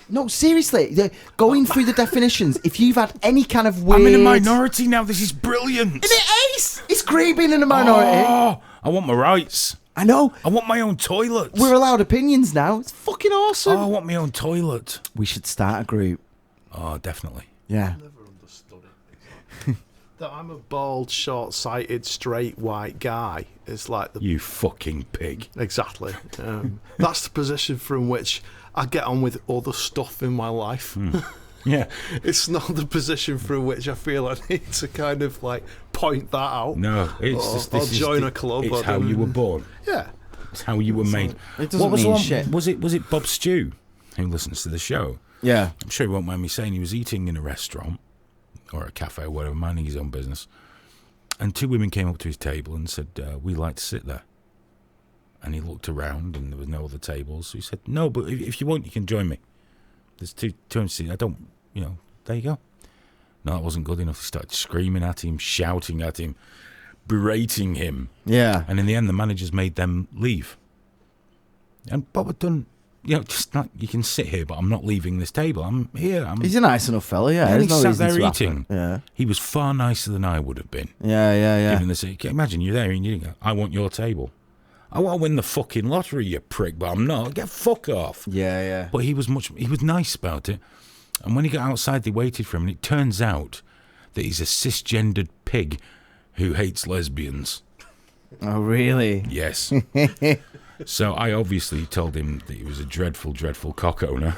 No, seriously. Going through the definitions, if you've had any kind of weird... I'm in a minority now. This is brilliant. Isn't it ace? It's great being in a minority. Oh, I want my rights. I know. I want my own toilet. We're allowed opinions now. It's fucking awesome. Oh, I want my own toilet. We should start a group. Oh, definitely. Yeah. I never understood it. That I'm a bald, short-sighted, straight white guy. It's like the... You fucking pig. Exactly. That's the position from which I get on with other stuff in my life. Yeah. It's not the position from which I feel I need to kind of like point that out. No, it's or join a club. It's how you were born. Yeah. It's how you were made. It doesn't mean shit. Was it Bob Stew who listens to the show? Yeah. I'm sure he won't mind me saying he was eating in a restaurant or a cafe or whatever, minding his own business. And 2 women came up to his table and said, we like to sit there. And he looked around and there was no other tables. So he said, no, but if you want, you can join me. There's two seats. I don't, there you go. No, that wasn't good enough. He started screaming at him, shouting at him, berating him. Yeah. And in the end, the managers made them leave. And Bob had done, just not, you can sit here, but I'm not leaving this table. I'm here. He's a nice enough fella, yeah. And he There's no sat reason there to eating. Yeah. He was far nicer than I would have been. Yeah. Given this, imagine you're there and you go, I want your table. I want to win the fucking lottery, you prick, but I'm not. Get fuck off. Yeah. But he was nice about it. And when he got outside, they waited for him. And it turns out that he's a cisgendered pig who hates lesbians. Oh, really? Yes. So I obviously told him that he was a dreadful, dreadful cock owner.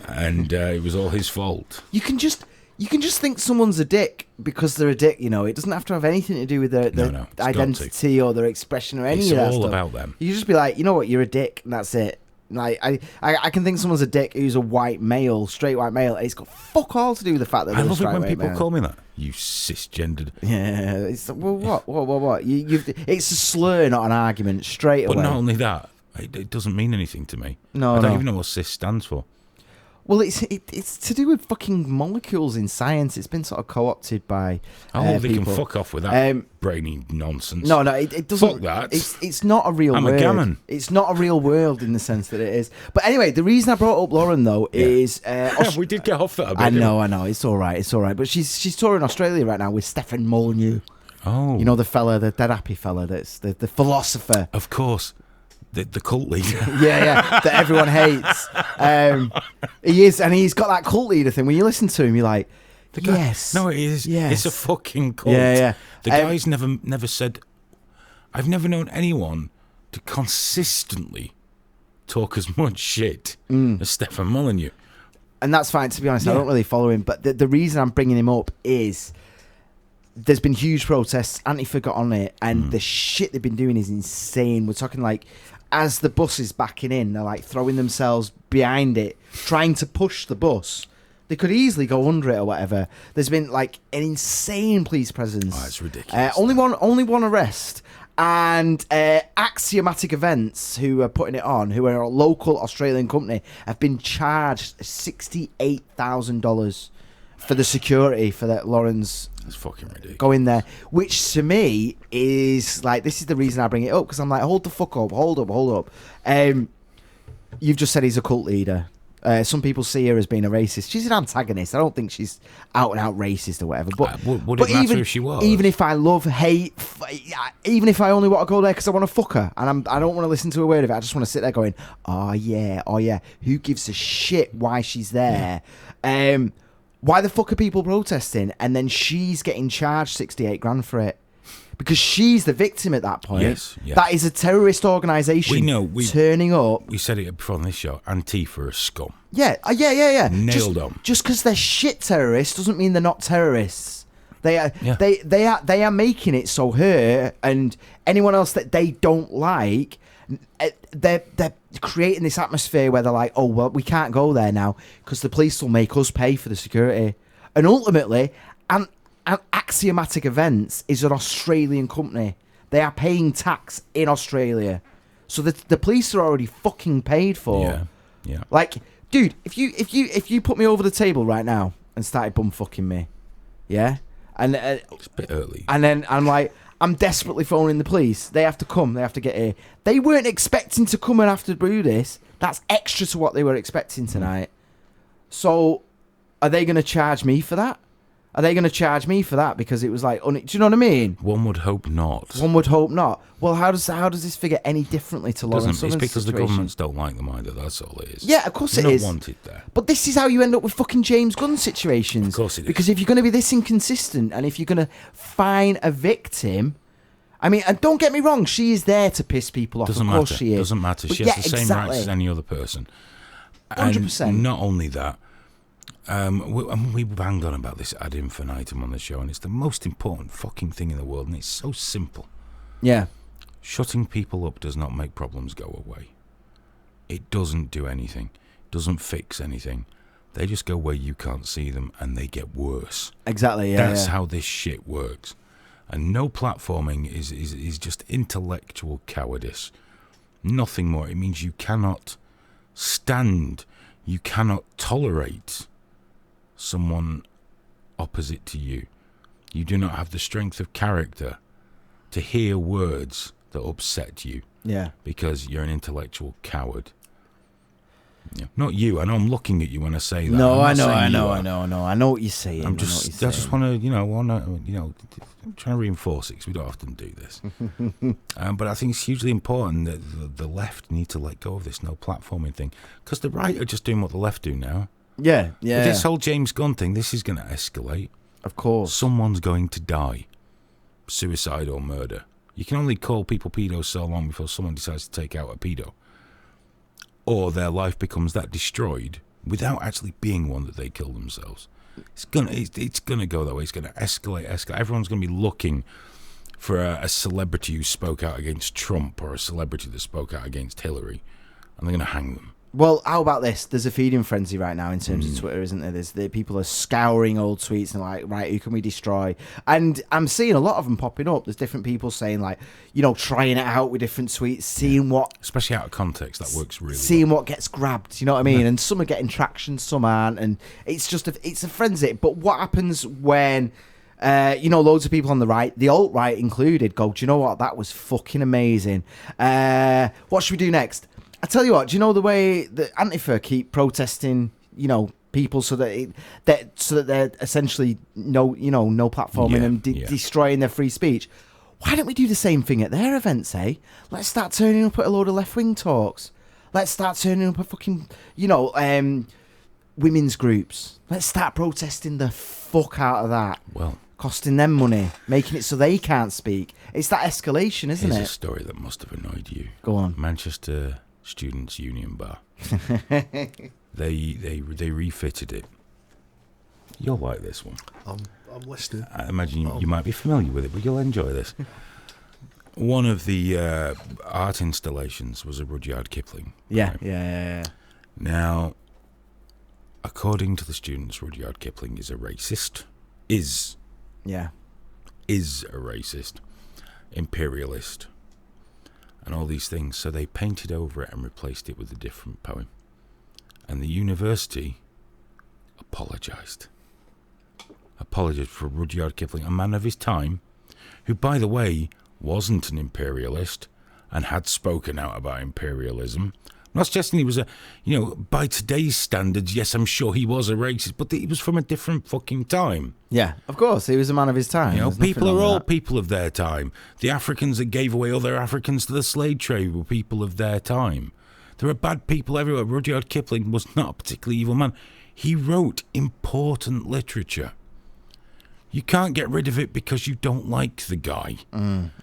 And it was all his fault. You can just think someone's a dick because they're a dick, It doesn't have to have anything to do with their identity or their expression or any of that stuff. It's all about them. You just be like, you know what, you're a dick, and that's it. Like I can think someone's a dick who's a white male, straight white male, and it's got fuck all to do with the fact that they're I love it when people male. call me that. You cisgendered. Yeah, it's what? It's a slur, not an argument, straight away. But not only that, it doesn't mean anything to me. No, I don't even know what cis stands for. Well, it's to do with fucking molecules in science. It's been sort of co-opted by they people. can fuck off with that brainy nonsense. No, it doesn't. Fuck that. It's not a real I'm word. a gammon. It's not a real world in the sense that it is. But anyway, the reason I brought up Lauren, though, is... we did get off that a bit. I know. It's all right. But she's touring Australia right now with Stefan Molyneux. Oh. You know, the fella, the dead happy fella, that's the philosopher. Of course. The cult leader. Yeah, that everyone hates. He is, and he's got that cult leader thing. When you listen to him, you're like, yes. No, it is. Yes. It's a fucking cult. Yeah. The guy's never said... I've never known anyone to consistently talk as much shit as Stefan Molyneux. And that's fine, to be honest. I don't really follow him. But the reason I'm bringing him up is... There's been huge protests. Antifa got on it, and the shit they've been doing is insane. We're talking like, as the bus is backing in, they're like throwing themselves behind it, trying to push the bus They could easily go under it or whatever. There's been like an insane police presence. Oh, it's ridiculous. Only one arrest. And Axiomatic Events, who are putting it on, who are a local Australian company, have been charged $68,000 for the security for that Lauren's. That's fucking ridiculous. Going there, which to me is like, this is the reason I bring it up, because I'm like, hold the fuck up, hold up. You've just said he's a cult leader. Some people see her as being a racist. She's an antagonist. I don't think she's out and out racist or whatever. But would it matter if she was? Even if I love hate, even if I only want to go there because I want to fuck her and I don't want to listen to a word of it, I just want to sit there going, oh yeah. Who gives a shit why she's there? Why the fuck are people protesting? And then she's getting charged 68 grand for it. Because she's the victim at that point. Yes. That is a terrorist organisation turning up. We said it before on this show. Antifa are scum. Yeah. Nailed them. Just because they're shit terrorists doesn't mean they're not terrorists. They are. Yeah. They are making it so her and anyone else that they don't like, they're creating this atmosphere where they're like, oh well, we can't go there now because the police will make us pay for the security, and ultimately, and Axiomatic Events is an Australian company. They are paying tax in Australia, so the police are already fucking paid for. Yeah. Like, dude, if you put me over the table right now and started bum fucking me, yeah, and it's a bit early. And then I'm like, I'm desperately phoning the police. They have to come. They have to get here. They weren't expecting to come and have to do this. That's extra to what they were expecting tonight. So, are they going to charge me for that? Are they going to charge me for that because it was like, do you know what I mean? One would hope not. One would hope not. Well, how does this figure any differently to Lawrence Southern's It's because situation? the governments don't like them either. That's all it is. Yeah, of course They're it is. not wanted there. But this is how you end up with fucking James Gunn situations. Of course it is. Because if you're going to be this inconsistent and if you're going to find a victim, I mean, and don't get me wrong, she is there to piss people off. Doesn't of course matter. she is. Doesn't matter. But She has the same rights as any other person. 100%. And not only that, we banged on about this ad infinitum on the show, and it's the most important fucking thing in the world, and it's so simple. Yeah. Shutting people up does not make problems go away. It doesn't do anything. Doesn't fix anything. They just go where you can't see them, and they get worse. Exactly, yeah. That's how this shit works. And no platforming is just intellectual cowardice. Nothing more. It means you cannot stand, you cannot tolerate someone opposite to you. You do not have the strength of character to hear words that upset you. Yeah. Because you're an intellectual coward. Yeah. Not you. I know I'm looking at you when I say that. No, I know what you're saying. I just want to, I'm trying to reinforce it because we don't often do this. But I think it's hugely important that the left need to let go of this no platforming thing, because the right are just doing what the left do now. Yeah. With this whole James Gunn thing, this is going to escalate. Of course. Someone's going to die. Suicide or murder. You can only call people pedos so long before someone decides to take out a pedo. Or their life becomes that destroyed without actually being one that they kill themselves. It's gonna go that way. It's gonna escalate. Everyone's gonna be looking for a celebrity who spoke out against Trump or a celebrity that spoke out against Hillary, and they're gonna hang them. Well, how about this? There's a feeding frenzy right now in terms of Twitter, isn't there? The people are scouring old tweets and like, right, who can we destroy? And I'm seeing a lot of them popping up. There's different people saying like, trying it out with different tweets, seeing what... Especially out of context, that works really seeing well. what gets grabbed, you know what I mean? And some are getting traction, some aren't. And it's a frenzy. But what happens when... loads of people on the right, the alt-right included, go, do you know what? That was fucking amazing. What should we do next? I tell you what, do you know the way that Antifa keep protesting, people so that they're essentially no platforming and destroying their free speech? Why don't we do the same thing at their events, eh? Let's start turning up at a load of left-wing talks. Let's start turning up at fucking, women's groups. Let's start protesting the fuck out of that. Well, costing them money, making it so they can't speak. It's that escalation, isn't it? Here's a story that must have annoyed you. Go on. Manchester Students' Union Bar. They refitted it. You'll like this one. I'm listening. I imagine you might be familiar with it, but you'll enjoy this. One of the art installations was a Rudyard Kipling. Yeah. Now, according to the students, Rudyard Kipling is a racist. Is Yeah. a racist, imperialist, and all these things. So they painted over it and replaced it with a different poem. And the university apologised for Rudyard Kipling, a man of his time, who, by the way, wasn't an imperialist and had spoken out about imperialism. I'm not suggesting he was by today's standards, yes, I'm sure he was a racist, but he was from a different fucking time. Yeah, of course, he was a man of his time. People are all people of their time. The Africans that gave away other Africans to the slave trade were people of their time. There are bad people everywhere. Rudyard Kipling was not a particularly evil man. He wrote important literature. You can't get rid of it because you don't like the guy.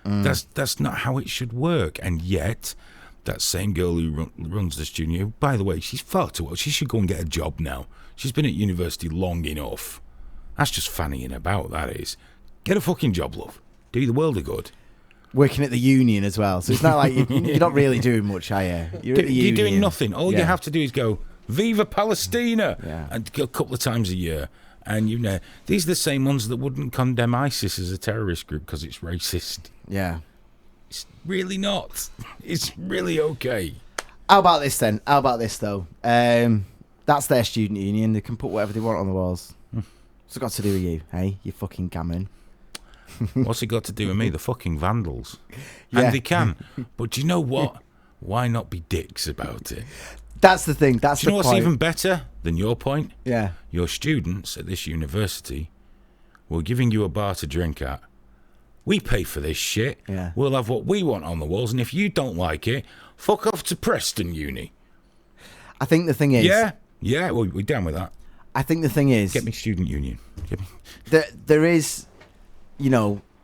That's not how it should work. And yet, that same girl who runs the studio, by the way, she's far too old. She should go and get a job now. She's been at university long enough. That's just fannying about, that is. Get a fucking job, love. Do the world a good. Working at the union as well, so it's not like you're not really doing much, are you? You're doing nothing. All you have to do is go, Viva Palestina! Yeah. And a couple of times a year. And these are the same ones that wouldn't condemn ISIS as a terrorist group because it's racist. Yeah. It's really not. It's really okay. How about this then? How about this though? That's their student union. They can put whatever they want on the walls. What's it got to do with you, hey? You fucking gammon. What's it got to do with me? The fucking vandals. Yeah. And they can. But do you know what? Why not be dicks about it? That's the thing. That's do you the know point. What's even better than your point? Yeah. Your students at this university were giving you a bar to drink at. We pay for this shit. Yeah. We'll have what we want on the walls, and if you don't like it, fuck off to Preston Uni. I think the thing is... Yeah, well, we're down with that. I think the thing is... Get me student union. There is,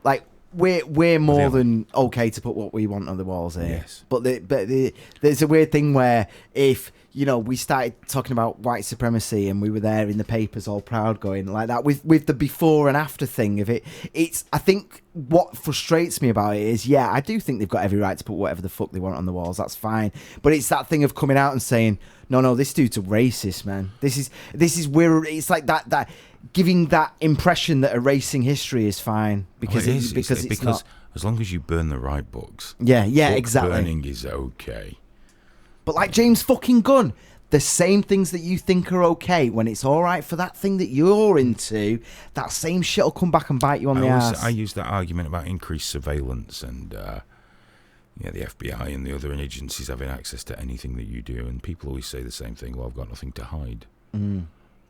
like, we're more than okay to put what we want on the walls here. Yes. But there's a weird thing where if, we started talking about white supremacy and we were there in the papers all proud going like that with the before and after thing of it, I think what frustrates me about it is, I do think they've got every right to put whatever the fuck they want on the walls. That's fine. But it's that thing of coming out and saying, no, this dude's a racist, man. This is where it's like that giving that impression that erasing history is fine because it's not. As long as you burn the right books. Yeah, book exactly. Burning is okay. But like James fucking Gunn, the same things that you think are okay, when it's all right for that thing that you're into, that same shit will come back and bite you on the ass. I use that argument about increased surveillance and the FBI and the other agencies having access to anything that you do, and people always say the same thing, well, I've got nothing to hide.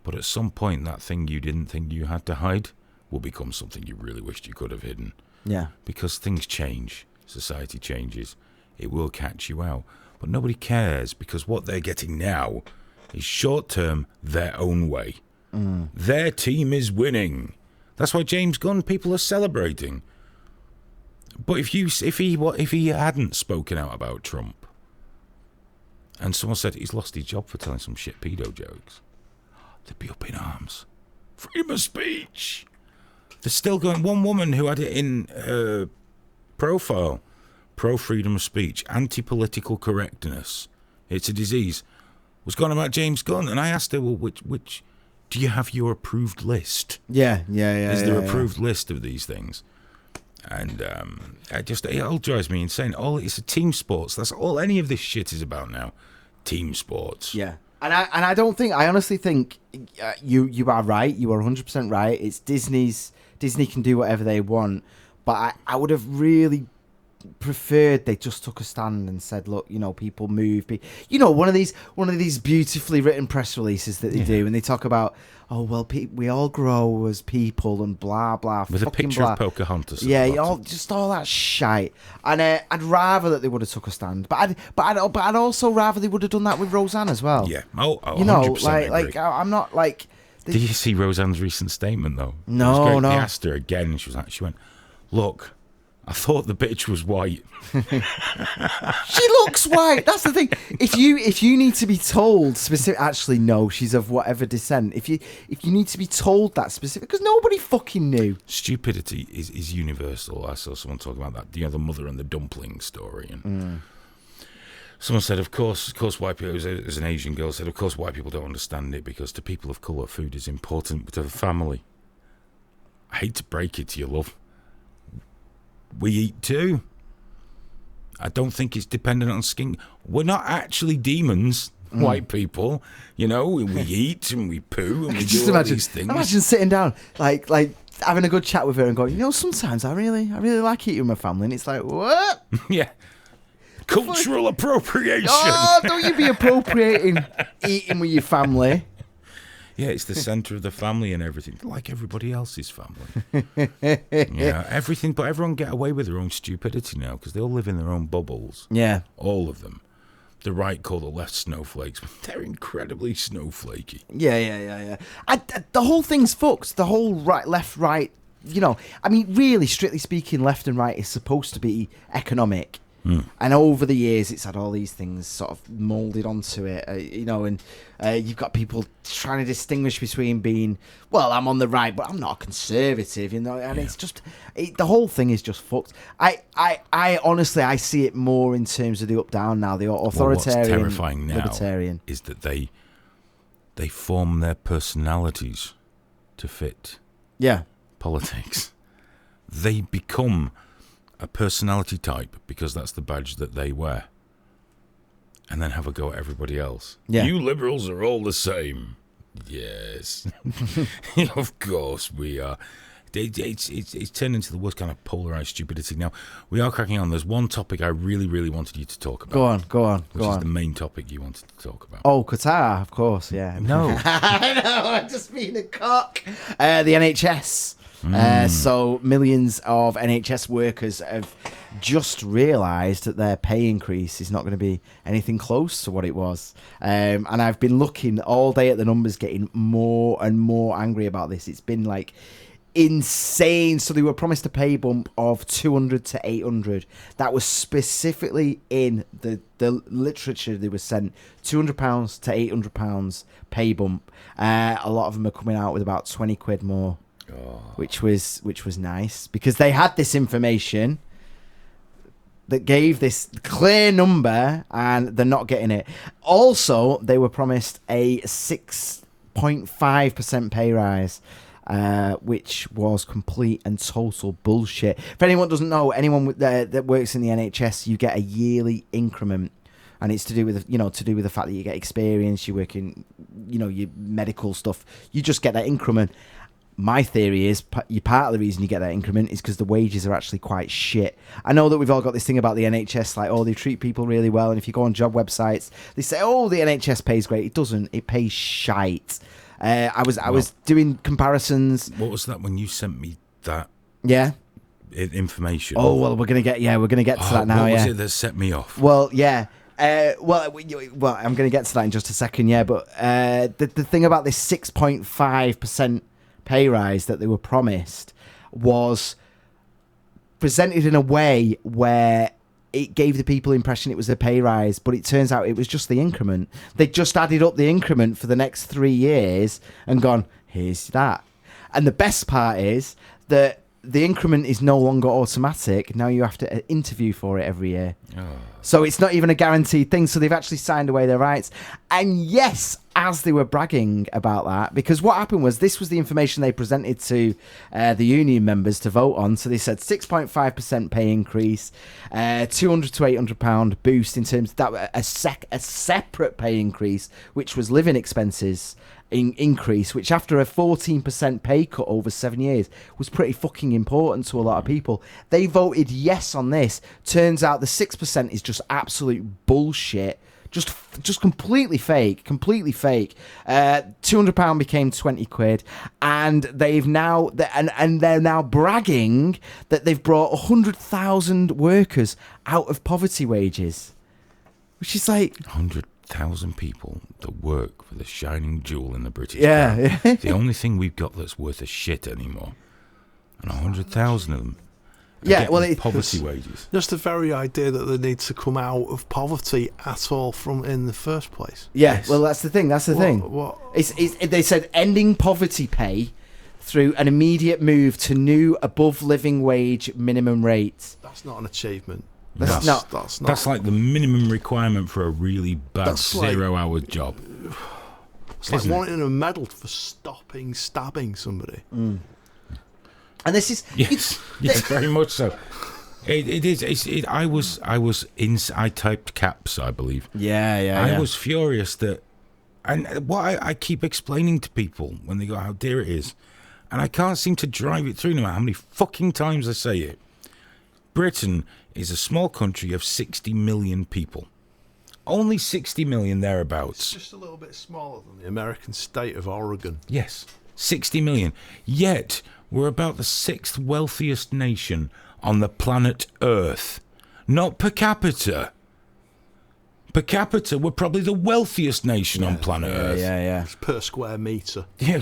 But at some point, that thing you didn't think you had to hide will become something you really wished you could have hidden. Yeah. Because things change, society changes, it will catch you out. But nobody cares because what they're getting now is short-term, their own way. Their team is winning. That's why James Gunn, people are celebrating. But if he hadn't spoken out about Trump, and someone said he's lost his job for telling some shit pedo jokes, they'd be up in arms. Freedom of speech. They're still going. One woman who had it in her profile, pro-freedom of speech, anti-political correctness, it's a disease, was going about James Gunn. And I asked her, well, which do you have your approved list? Yeah. Is there approved list of these things? And it all drives me insane. It's a team sports. That's all any of this shit is about now. Team sports. Yeah. And I honestly think you are right. You are 100% right. It's Disney can do whatever they want. But I would have really preferred they just took a stand and said, look, people move. One of these beautifully written press releases that they do, and they talk about, we all grow as people and blah blah. With a picture of Pocahontas. Yeah, all that shite. And I'd rather that they would have took a stand, but I'd also rather they would have done that with Roseanne as well. Yeah, 100% like I'm not like. Did you see Roseanne's recent statement though? No. They asked her again, and she went, "Look, I thought the bitch was white." She looks white. That's the thing. If you need to be told specific, actually no, she's of whatever descent. If you need to be told that specific, because nobody fucking knew. Stupidity is universal. I saw someone talk about that. The mother and the dumpling story. And Someone said, of course, white people, it was an Asian girl, said, of course, white people don't understand it because to people of colour, food is important to the family. I hate to break it to you, love. We eat too. I don't think it's dependent on skin. We're not actually demons, white people. You know, we eat and we poo and we do all these things. Imagine sitting down, like having a good chat with her and going, you know, sometimes I really like eating with my family. And it's like, what? Yeah. Cultural appropriation. Oh, don't you be appropriating eating with your family. Yeah, it's the centre of the family and everything, like everybody else's family. Yeah, everything, but everyone get away with their own stupidity now because they all live in their own bubbles. Yeah. All of them. The right call the left snowflakes, but they're incredibly snowflakey. Yeah. The whole thing's fucked. The whole left, right, you know. I mean, really, strictly speaking, left and right is supposed to be economic. And over the years, it's had all these things sort of moulded onto it, you know, and you've got people trying to distinguish between being, well, I'm on the right, but I'm not a conservative, you know, and it's just, the whole thing is just fucked. I honestly, I see it more in terms of the up-down now, the authoritarian, what's terrifying now libertarian. Is that they form their personalities to fit politics. They become a personality type because that's the badge that they wear, and then have a go at everybody else. You liberals are all the same. Yes. Of course we are. It's turned into the worst kind of polarized stupidity. Now we are cracking on. There's one topic I really wanted you to talk about. Go on. Which is the main topic you wanted to talk about. Oh, Qatar, of course, yeah. No. I know, I'm just being a cock. The NHS. So millions of NHS workers have just realised that their pay increase is not going to be anything close to what it was. And I've been looking all day at the numbers, getting more and more angry about this. It's been like insane. So they were promised a pay bump of 200 to 800. That was specifically in the literature they were sent. £200 to £800 pay bump. A lot of them are coming out with about 20 quid more. Which was nice because they had this information that gave this clear number and they're not getting it. Also, they were promised a 6.5% pay rise, which was complete and total bullshit. If anyone doesn't know, anyone that works in the NHS, you get a yearly increment. And it's to do with the fact that you get experience, you work in, your medical stuff. You just get that increment. My theory is part of the reason you get that increment is because the wages are actually quite shit. I know that we've all got this thing about the NHS, like, oh, they treat people really well. And if you go on job websites, they say, oh, the NHS pays great. It doesn't. It pays shite. I was doing comparisons. What was that when you sent me that? Yeah. Information. Oh, well, we're going to get to that now. What was it that set me off? Well, yeah. Well, I'm going to get to that in just a second. Yeah. But the thing about this 6.5% pay rise that they were promised was presented in a way where it gave the people the impression it was a pay rise, but it turns out it was just the increment. They just added up the increment for the next 3 years and gone, here's that. And the best part is that the increment is no longer automatic. Now you have to interview for it every year. Oh. So it's not even a guaranteed thing. So they've actually signed away their rights. And yes, as they were bragging about that, because what happened was this was the information they presented to the union members to vote on. So they said 6.5% pay increase, £200 to £800 boost in terms of that, a separate pay increase, which was living expenses increase, which after a 14% pay cut over 7 years was pretty fucking important to a lot of people. They voted yes on this. Turns out the 6% is just absolute bullshit. Just completely fake. £200 became 20 quid, and they've now and they're now bragging that they've brought 100,000 workers out of poverty wages, which is like 100,000 people that work for the shining jewel in the British crown. The only thing we've got that's worth a shit anymore, and 100,000 of them. Yeah, well, it's poverty wages. Just the very idea that they need to come out of poverty at all from in the first place. Yeah, yes. Well, that's the thing. What? They said ending poverty pay through an immediate move to new above living wage minimum rates. That's not an achievement. That's That's not. That's like the minimum requirement for a really bad That's like- 0-hour job. It's like isn't it? wanting a medal for stopping stabbing somebody. and this is Yes, yes, very much so. It is. I typed caps, I believe. I was furious that, and what I keep explaining to people when they go, how dear it is, and I can't seem to drive it through no matter how many fucking times I say it. Britain is a small country of 60 million people. Only 60 million It's thereabouts. just a little bit smaller than the American state of Oregon. Yes, 60 million. Yet, we're about the 6th wealthiest nation on the planet Earth. Not per capita. Per capita, we're probably the wealthiest nation on planet Earth. It's per square metre. Yeah,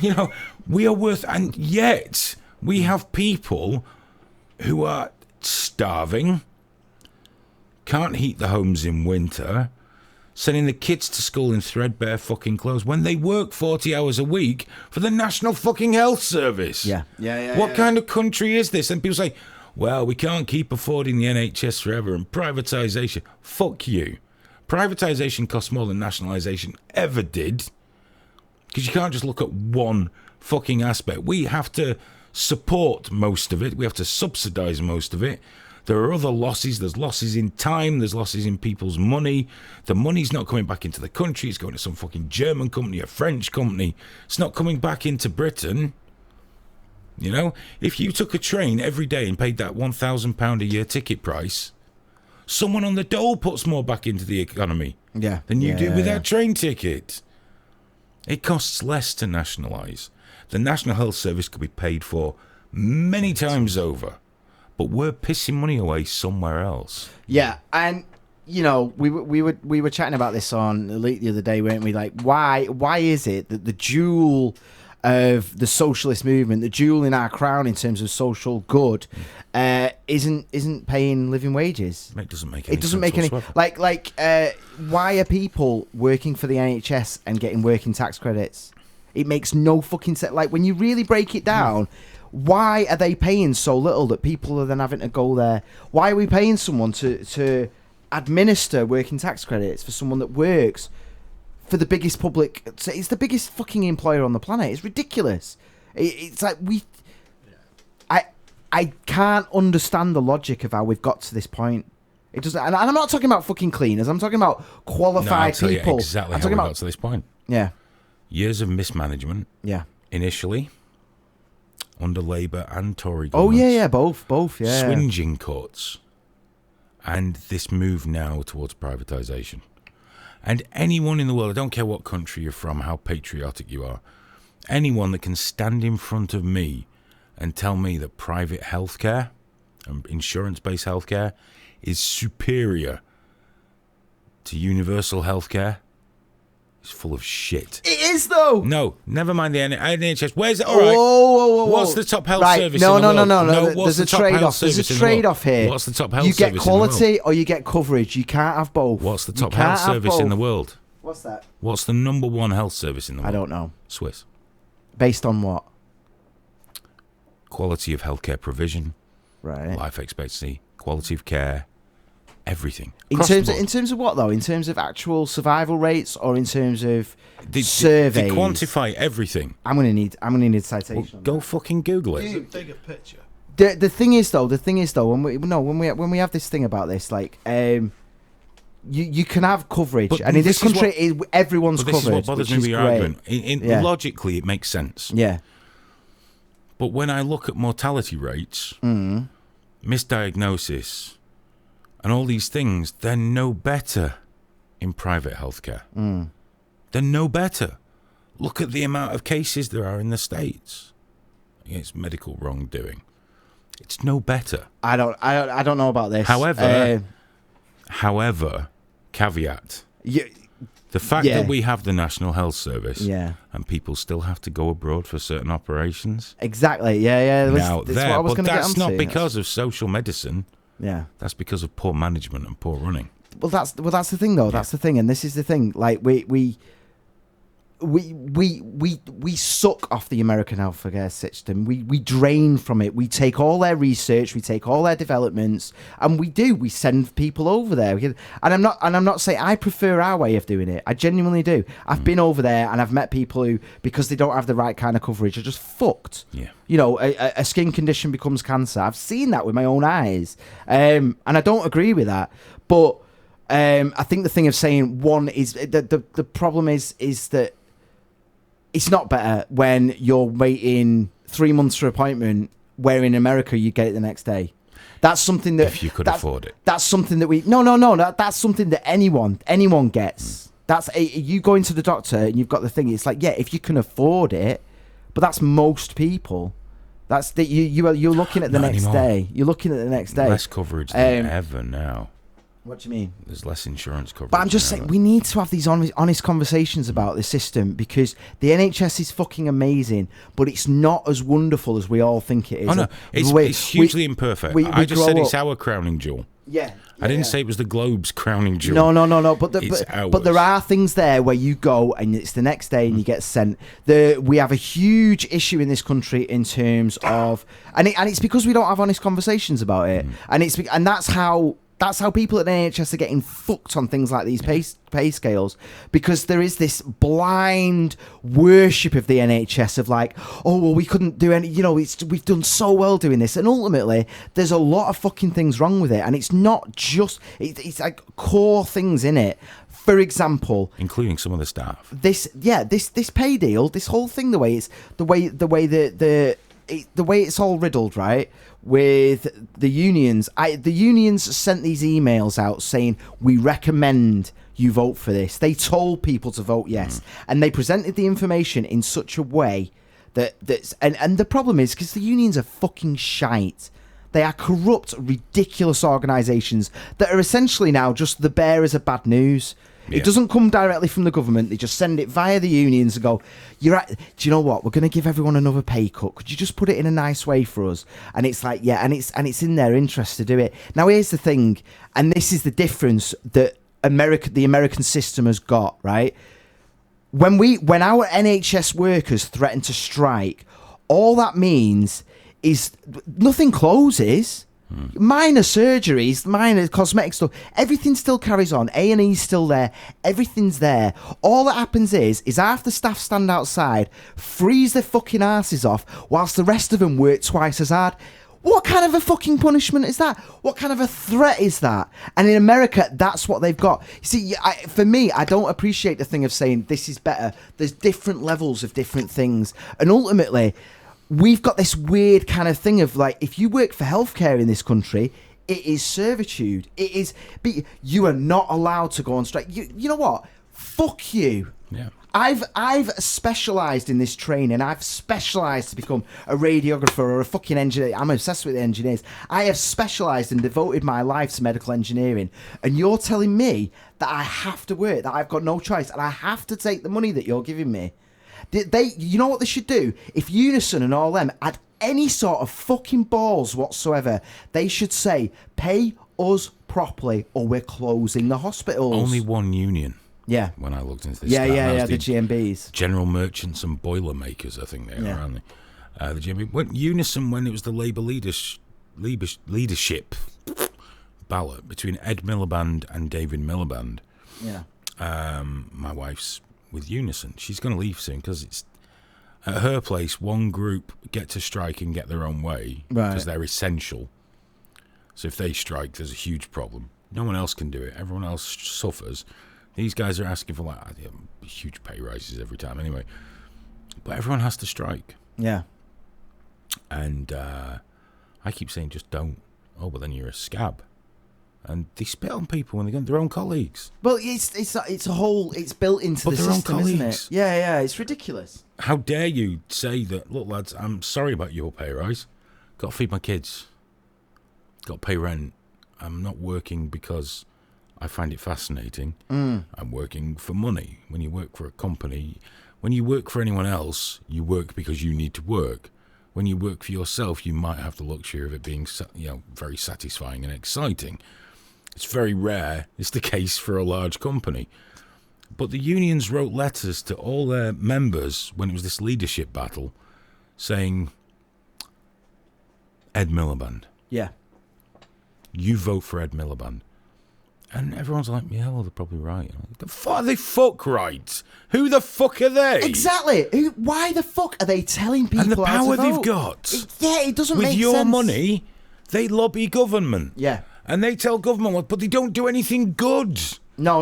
you know, we are worth, and yet we have people who are starving, can't heat the homes in winter, sending the kids to school in threadbare fucking clothes when they work 40 hours a week for the National fucking Health Service. What kind of country is this? And people say, well, we can't keep affording the NHS forever and privatisation. Fuck you. Privatisation costs more than nationalisation ever did. Because you can't just look at one fucking aspect. We have to support most of it. We have to subsidise most of it. There are other losses. There's losses in time. There's losses in people's money. The money's not coming back into the country. It's going to some fucking German company, a French company. It's not coming back into Britain. You know, if you took a train every day and paid that £1,000 a year ticket price, someone on the dole puts more back into the economy than you do with that train ticket. It costs less to nationalise. The National Health Service could be paid for many times over, but we're pissing money away somewhere else. Yeah, and you know, we were chatting about this on Elite the other day, weren't we? Like, why is it that the jewel of the socialist movement, the jewel in our crown in terms of social good, isn't paying living wages? It doesn't make any It doesn't sense make any whatsoever. why are people working for the NHS and getting working tax credits? It makes no fucking sense. Like, when you really break it down, why are they paying so little that people are then having to go there? Why are we paying someone to administer working tax credits for someone that works for the biggest public? It's the biggest fucking employer on the planet. It's ridiculous. It's like I can't understand the logic of how we've got to this point. It doesn't, and I'm not talking about fucking cleaners. I'm talking about qualified I'll tell people. you exactly I'm how talking we about got to this point. yeah. Years of mismanagement, Yeah. initially, under Labour and Tory Oh governments. yeah, both, yeah. Swinging cuts, and this move now towards privatisation. And anyone in the world, I don't care what country you're from, how patriotic you are, anyone that can stand in front of me and tell me that private healthcare and insurance-based healthcare is superior to universal healthcare is full of shit. It is though. No, never mind the NHS. Where's it? All Whoa, right. whoa. What's the top health Right, service no, in the world? No. What's There's the a top health trade-off. There's a service in the world? trade-off here. What's the top health You service get in the world? quality or you get coverage. You can't have both. What's the You top can't health have service in the both. world? What's that? What's the number one health service in the world? I don't know. Swiss. Based on what? Quality of healthcare provision, Right. life expectancy, quality of care, everything. In Across the terms board. of what though? In terms of actual survival rates or in terms of They surveys? quantify everything. I'm gonna need a citation. Well, on go fucking Google it. It's a bigger picture. that. The thing is though, when we have this thing about this, like you can have coverage, But and in this this is country, everyone's But this covered. is what bothers which me with is your great. argument. Yeah. Logically, it makes sense. Yeah. But when I look at mortality rates, misdiagnosis, and all these things, they're no better in private healthcare. They're no better. Look at the amount of cases there are in the States against medical wrongdoing. It's no better. I don't know about this. However, caveat. Yeah, The fact Yeah. that we have the National Health Service yeah, and people still have to go abroad for certain operations. exactly. Yeah. That's Now what I there, was but going to get that's onto. not because of social medicine. Yeah. That's because of poor management and poor running. Well, that's the thing though. That's the thing, and this is the thing. Like we we suck off the American healthcare system. We drain from it. We take all their research, we take all their developments, and we send people over there. And I'm not saying I prefer our way of doing it. I genuinely do. I've been over there and I've met people who, because they don't have the right kind of coverage, are just fucked. Yeah. You know, a skin condition becomes cancer. I've seen that with my own eyes, and I don't agree with that. But I think the thing of saying one is the problem is that it's not better when you're waiting 3 months for an appointment, where in America you get it the next day. That's something that if you could afford it. That's something that that's something that anyone gets. That's you going to the doctor and you've got the thing. It's like, yeah, if you can afford it, but that's most people. That's that you're looking at the Not next anymore. day. You're looking at the next day. Less coverage than ever now. What do you mean? There's less insurance coverage. But I'm just saying, we need to have these honest conversations about the system, because the NHS is fucking amazing, but it's not as wonderful as we all think it is. Oh no, it's hugely imperfect. I just said it's our crowning jewel. Yeah. I didn't say it was the Globe's crowning jewel. No. But there are things there where you go and it's the next day and you get sent. We have a huge issue in this country in terms of, and it's because we don't have honest conversations about it, and that's how people at the NHS are getting fucked on things like these pay scales, because there is this blind worship of the NHS of like, oh, well, we couldn't do any, we've done so well doing this. And ultimately, there's a lot of fucking things wrong with it. And it's not just, it's like core things in it. For example, including some of the staff. This pay deal, this whole thing, the way it's all riddled, right? With the unions, the unions sent these emails out saying, we recommend you vote for this. They told people to vote yes, and they presented the information in such a way that's and the problem is because the unions are fucking shite. They are corrupt, ridiculous organisations that are essentially now just the bearers of bad news. Yeah. It doesn't come directly from the government. They just send it via the unions and go, do you know what? We're going to give everyone another pay cut. Could you just put it in a nice way for us? And it's like, yeah, and it's in their interest to do it. Now, here's the thing, and this is the difference that the American system has got, right? When our NHS workers threaten to strike, all that means is nothing closes. Minor surgeries, minor cosmetic stuff, everything still carries on. A&E's still there, everything's there. All that happens is half the staff stand outside, freeze their fucking asses off, whilst the rest of them work twice as hard. What kind of a fucking punishment is that? What kind of a threat is that? And in America, that's what they've got. You see, for me, I don't appreciate the thing of saying this is better. There's different levels of different things. And ultimately, we've got this weird kind of thing of like, if you work for healthcare in this country, it is servitude. It is, but you are not allowed to go on strike. You know what? Fuck you. Yeah. I've specialised in this training. I've specialised to become a radiographer or a fucking engineer. I'm obsessed with engineers. I have specialised and devoted my life to medical engineering. And you're telling me that I have to work, that I've got no choice, and I have to take the money that you're giving me. You know what they should do? If Unison and all them had any sort of fucking balls whatsoever, they should say, pay us properly or we're closing the hospitals. Only one union. Yeah. When I looked into this. Yeah, the GMBs. General Merchants and Boiler Makers, I think they are, aren't they? The GMB. Unison, when it was the Labour leadership ballot between Ed Miliband and David Miliband. Yeah. My wife's with Unison. She's going to leave soon because it's at her place. One group get to strike and get their own way because they're essential. So if they strike, there's a huge problem. No one else can do it. Everyone else suffers. These guys are asking for huge pay rises every time anyway. But everyone has to strike. Yeah. And I keep saying just don't. Oh, but then you're a scab. And they spit on people when they get their own colleagues. Well, it's built into the system, isn't it? Yeah, it's ridiculous. How dare you say that, look, lads, I'm sorry about your pay rise. Got to feed my kids. Got to pay rent. I'm not working because I find it fascinating. I'm working for money. When you work for a company, when you work for anyone else, you work because you need to work. When you work for yourself, you might have the luxury of it being very satisfying and exciting. It's very rare. It's the case for a large company. But the unions wrote letters to all their members when it was this leadership battle saying, Ed Miliband. Yeah. You vote for Ed Miliband. And everyone's like, yeah, well, they're probably right. The fuck are they fuck right? Who the fuck are they? Exactly. Why the fuck are they telling people And the how power to they've vote? got. It doesn't With make your sense. money, they lobby government. Yeah. And they tell government what, but they don't do anything good. No.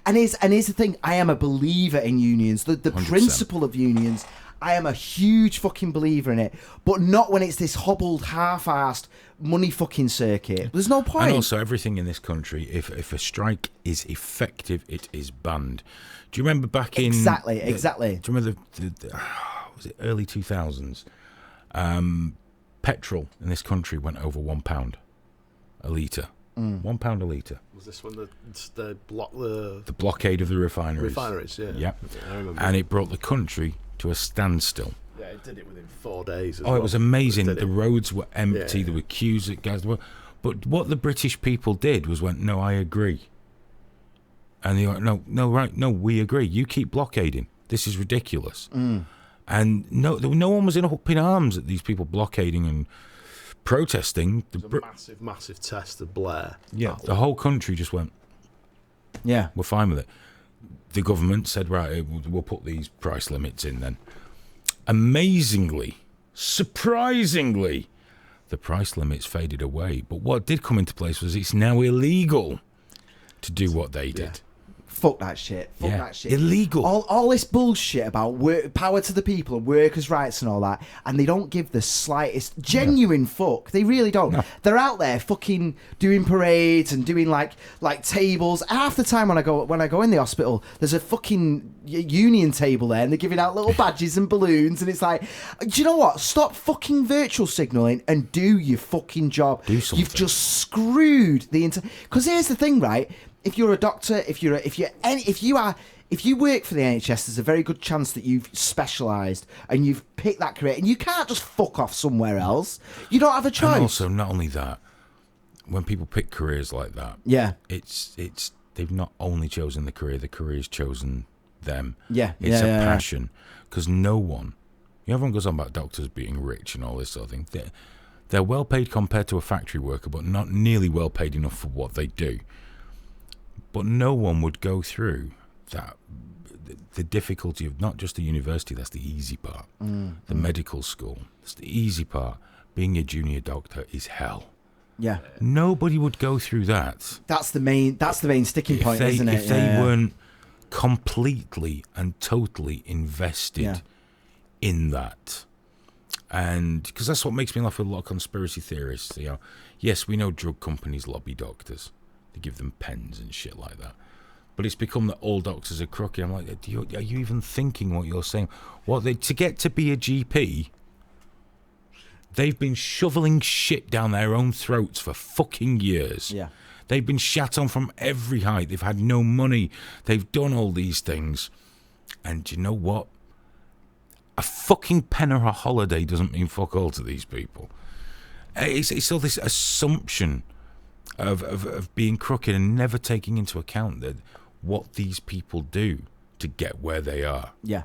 And here's the thing. I am a believer in unions. The 100%. principle of unions, I am a huge fucking believer in it. But not when it's this hobbled, half-assed money fucking circuit. There's no point. And also, everything in this country, if a strike is effective, it is banned. Do you remember back in... Exactly. Do you remember was it early 2000s? Petrol in this country went over £1 a litre. £1 a litre. Was this when the blockade of the refineries? refineries? Yeah. Yeah. I remember. And it brought the country to a standstill. Yeah, it did it within 4 days. It was amazing. Did The it? roads were empty. Yeah. There were queues at gas. But what the British people did was went, no, I agree. And they went, no, we agree. You keep blockading. This is ridiculous. And no one was up in arms at these people blockading and protesting. It was a massive test of Blair. Yeah, the whole country just went, Yeah. we're fine with it. The government said, right, we'll put these price limits in then. Amazingly, surprisingly, the price limits faded away. But what did come into place was it's now illegal to do what they did. Fuck that shit. Fuck that shit. Illegal. All this bullshit about power to the people and workers' rights and all that, and they don't give the slightest genuine fuck. They really don't. No. They're out there fucking doing parades and doing like tables. Half the time when I go in the hospital, there's a fucking union table there, and they're giving out little badges and balloons, and it's like, do you know what? Stop fucking virtual signaling and do your fucking job. Do something. You've just screwed the entire. Because here's the thing, right? If you're a doctor, if you work for the NHS, there's a very good chance that you've specialised and you've picked that career, and you can't just fuck off somewhere else. You don't have a choice. And also, not only that, when people pick careers like that, Yeah. it's they've not only chosen the career's chosen them. Yeah. It's Yeah. passion, because no one. Everyone goes on about doctors being rich and all this sort of thing. They're well paid compared to a factory worker, but not nearly well paid enough for what they do. But no one would go through that, the difficulty of not just the university, that's the easy part. The medical school, that's the easy part. Being a junior doctor is hell. Yeah. Nobody would go through that. That's the main sticking point, isn't it? If they weren't completely and totally invested in that. And because that's what makes me laugh with a lot of conspiracy theorists. Yes, we know drug companies lobby doctors. They give them pens and shit like that. But it's become that all doctors are crooked. I'm like, are you even thinking what you're saying? To get to be a GP, they've been shoveling shit down their own throats for fucking years. Yeah. They've been shat on from every height. They've had no money. They've done all these things. And you know what? A fucking pen or a holiday doesn't mean fuck all to these people. It's all this assumption of being crooked and never taking into account that what these people do to get where they are. Yeah.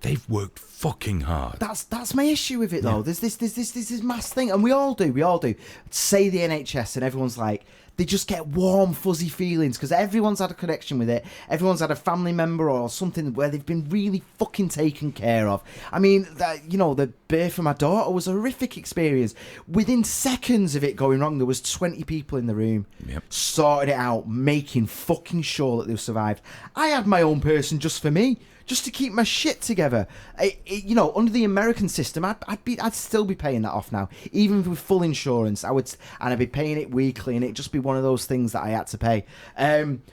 They've worked fucking hard. That's my issue with it though. There's this mass thing, and we all do. Say the NHS, and everyone's like, they just get warm, fuzzy feelings because everyone's had a connection with it. Everyone's had a family member or something where they've been really fucking taken care of. I mean, the birth of my daughter was a horrific experience. Within seconds of it going wrong, there was 20 people in the room, sorting it out, making fucking sure that they survived. I had my own person just for me, just to keep my shit together. Under the American system, I'd still be paying that off now, even with full insurance. I'd be paying it weekly, and it'd just be one of those things that I had to pay. And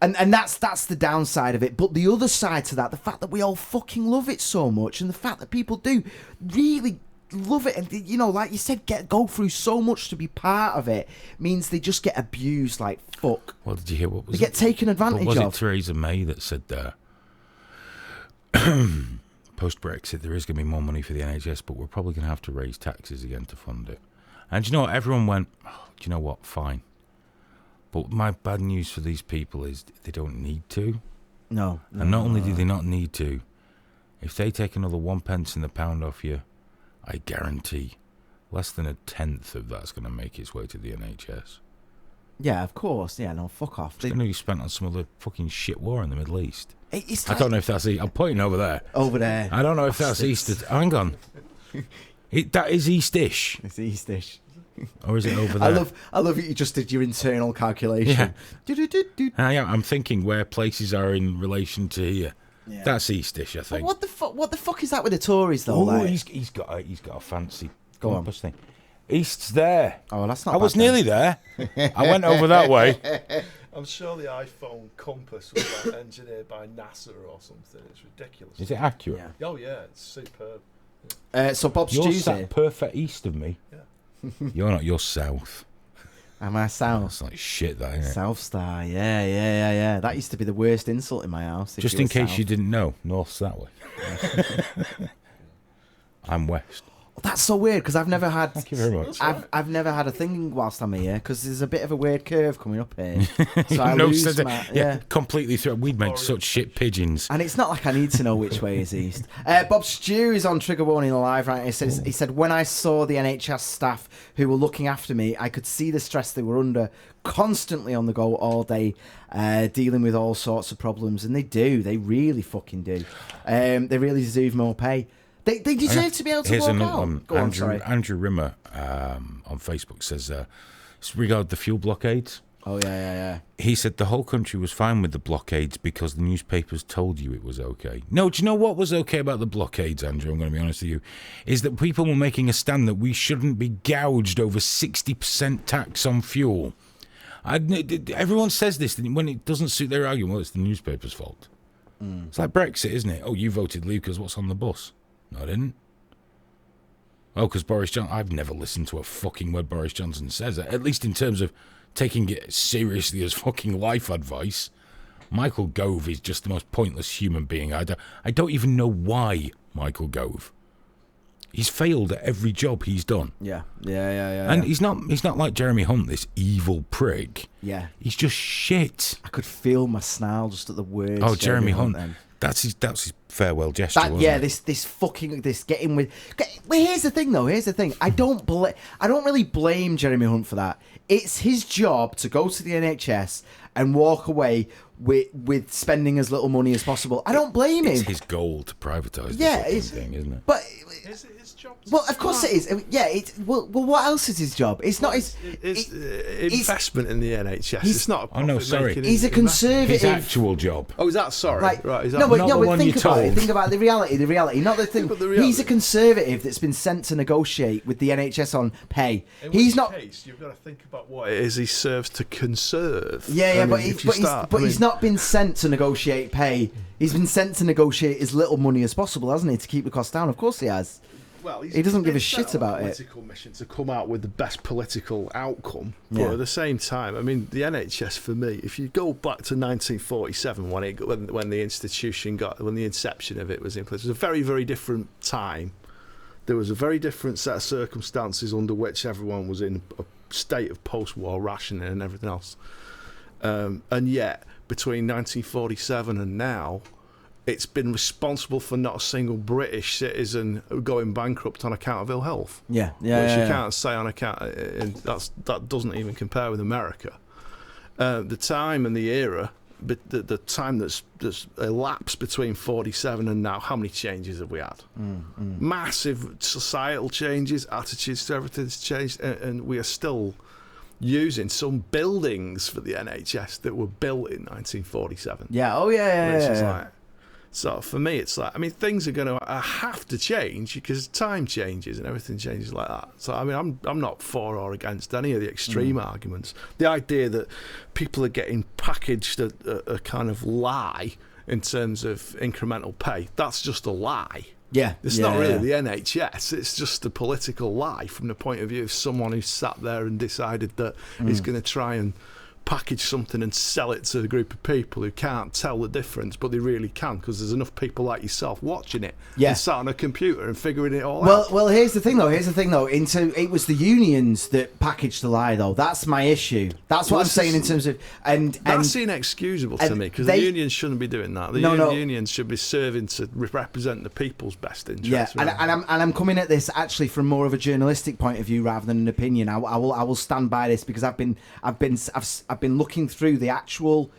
that's the downside of it. But the other side to that, the fact that we all fucking love it so much, and the fact that people do really love it, and like you said, go through so much to be part of it, means they just get abused like fuck. Well, did you hear what was they get taken advantage was of? it Theresa May that said post-Brexit there is going to be more money for the NHS, but we're probably going to have to raise taxes again to fund it. And do you know what? Everyone went, do you know what? Fine. But my bad news for these people is they don't need to. No. And not only do they not need to, if they take another 1 pence in the pound off you, I guarantee less than a tenth of that's going to make its way to the NHS. Yeah, of course. Yeah, no, fuck off. It's going to be spent on some other fucking shit war in the Middle East. It's I don't know if that's... I'm pointing over there. Over there. I don't know if that's East... Hang on. That is Eastish. It's Eastish. Or is it over there? I love that you just did your internal calculation. Yeah. I'm thinking where places are in relation to here. Yeah. That's Eastish, I think. What the fuck is that with the Tories though? Oh, like? he's got a fancy Go on. compass thing. East's there. Oh, that's not. I was nearly there. I went over that way. I'm sure the iPhone compass was like engineered by NASA or something. It's ridiculous. Is it accurate? Oh yeah, it's superb. So Bob You're Stew's sat here. perfect east of me. Yeah. You're not. You're south. Am I south? That's like shit, that, isn't it? South Star. Yeah. That used to be the worst insult in my house. if Just you in were case south. you didn't know, north's that way. I'm west. That's so weird because I've never had. Thank you very much. I've never had a thing whilst I'm here because there's a bit of a weird curve coming up here. So I No, lose said my, that- yeah, completely through. We'd make such shit pigeons. And it's not like I need to know which way is east. Bob Stew is on Trigger Warning Live, right? He said, when I saw the NHS staff who were looking after me, I could see the stress they were under, constantly on the go all day, dealing with all sorts of problems. And they do. They really fucking do. They really deserve more pay. They deserve to be able to Here's walk another out. one. Go on, sorry. Andrew Rimmer on Facebook says, regarding the fuel blockades. Oh, yeah. He said the whole country was fine with the blockades because the newspapers told you it was okay. No, do you know what was okay about the blockades, Andrew? I'm going to be honest with you. Is that people were making a stand that we shouldn't be gouged over 60% tax on fuel. Everyone says this, and when it doesn't suit their argument, well, it's the newspaper's fault. It's like Brexit, isn't it? Oh, you voted Leave because what's on the bus? No, I didn't. Oh, because Boris Johnson... I've never listened to a fucking word Boris Johnson says, at least in terms of taking it seriously as fucking life advice. Michael Gove is just the most pointless human being. I don't even know why Michael Gove. He's failed at every job he's done. Yeah. And he's not like Jeremy Hunt, this evil prick. Yeah. He's just shit. I could feel my snarl just at the words. Oh, Jeremy Hunt. Then. That's his farewell gesture, wasn't it? This getting with. Well, here's the thing, though. I don't really blame Jeremy Hunt for that. It's his job to go to the NHS and walk away with spending as little money as possible. I don't blame him. It's his goal to privatise Yeah, the it's thing, isn't it? But Is it his job? well, of course it is. Yeah. Well, what else is his job? It's not his. It's investment in the NHS. It's not. Oh, no, sorry. He's a conservative. His actual job. Oh, is that sorry? Right. Is that No, but Not the one think you're about it. told. Think about the reality. Not the thing. But the reality. He's a conservative that's been sent to negotiate with the NHS on pay. In He's which not. case, you've got to think about what it is he serves to conserve. Yeah, I but mean, he's not been sent to negotiate pay. He's been sent to negotiate as little money as possible, hasn't he, to keep the cost down? Of course he has. Well, He doesn't give a been shit set on about it. Political mission to come out with the best political outcome, but Yeah. at the same time, I mean, the NHS for me, if you go back to 1947 when the institution when the inception of it was in place, it was a very, very different time. There was a very different set of circumstances under which everyone was in a state of post-war rationing and everything else. And yet, between 1947 and now, it's been responsible for not a single British citizen going bankrupt on account of ill health. Yeah. Which you can't say on account. That doesn't even compare with America. The time and the era, but the time that's elapsed between 47 and now, how many changes have we had? Massive societal changes, attitudes to everything's changed, and we are still using some buildings for the NHS that were built in 1947. Yeah. Oh yeah. Which is like, so for me, it's like, I mean, things are going to have to change because time changes and everything changes like that. So I mean, I'm not for or against any of the extreme arguments. The idea that people are getting packaged a kind of lie in terms of incremental pay, that's just a lie. Yeah. It's not really the NHS. It's just a political lie from the point of view of someone who sat there and decided that he's going to try and package something and sell it to a group of people who can't tell the difference, but they really can, because there's enough people like yourself watching it and sat on a computer and figuring it all out. Well, here's the thing though. It was the unions that packaged the lie, though. That's my issue. That's what I'm saying in terms of that's inexcusable to me, because the unions shouldn't be doing that. The unions should be serving to represent the people's best interests. Yeah, and I'm coming at this actually from more of a journalistic point of view rather than an opinion. I will stand by this, because I've been looking through the actual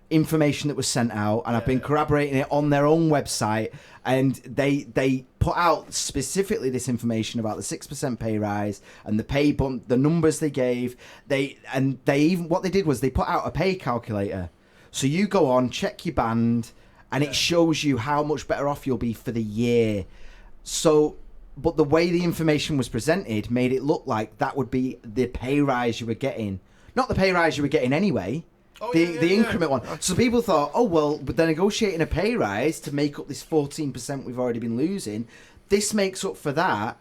information that was sent out, and I've been corroborating it on their own website, and they put out specifically this information about the 6% pay rise and the pay bump, the numbers they gave. They even, what they did was they put out a pay calculator, so you go on, check your band, and it shows you how much better off you'll be for the year. So, but the way the information was presented made it look like that would be the pay rise you were getting, not the pay rise you were getting anyway. The increment one. So people thought, oh, well, but they're negotiating a pay rise to make up this 14% we've already been losing. This makes up for that.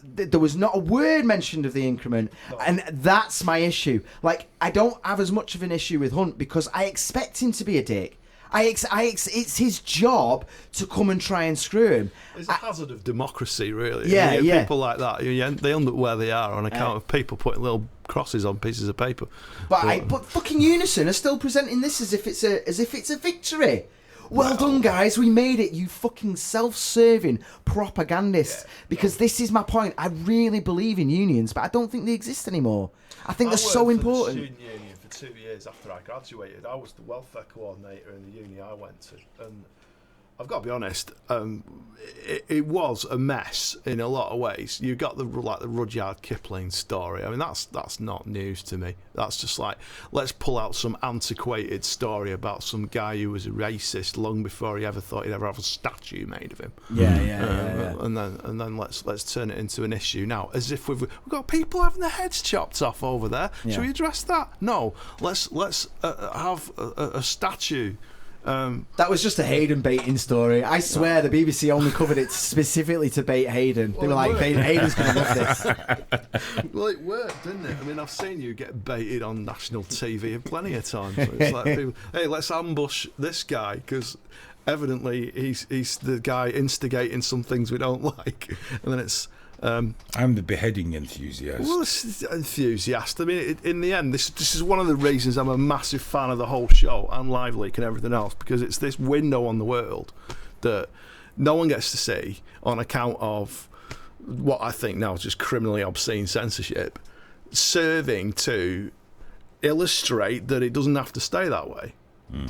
There was not a word mentioned of the increment. No. And that's my issue. Like, I don't have as much of an issue with Hunt, because I expect him to be a dick. It's his job to come and try and screw him. It's a hazard of democracy, really. Yeah. People like that, they end up where they are on account of people putting little crosses on pieces of paper. But fucking Unison are still presenting this as if it's a victory. Well done, guys. We made it, you fucking self-serving propagandists. Because this is my point. I really believe in unions, but I don't think they exist anymore. I think they're so important. The student union for 2 years after I graduated. I was the welfare coordinator in the uni I went to, and I've got to be honest, it was a mess in a lot of ways. You got the Rudyard Kipling story. I mean, that's not news to me. That's just like, let's pull out some antiquated story about some guy who was a racist long before he ever thought he'd ever have a statue made of him. Yeah. And then let's turn it into an issue now, as if we've got people having their heads chopped off over there. Yeah. Should we address that? No. Let's have a statue. That was just a Hayden baiting story. I swear the BBC only covered it specifically to bait Hayden. They were like, Hayden's going to love this. Well, it worked, didn't it? I mean, I've seen you get baited on national TV plenty of times. It's like people, hey, let's ambush this guy, because evidently he's the guy instigating some things we don't like. And then it's... I'm the beheading enthusiast. Well, enthusiast. I mean, in the end, this is one of the reasons I'm a massive fan of the whole show and Live Leak and everything else, because it's this window on the world that no one gets to see on account of what I think now is just criminally obscene censorship, serving to illustrate that it doesn't have to stay that way.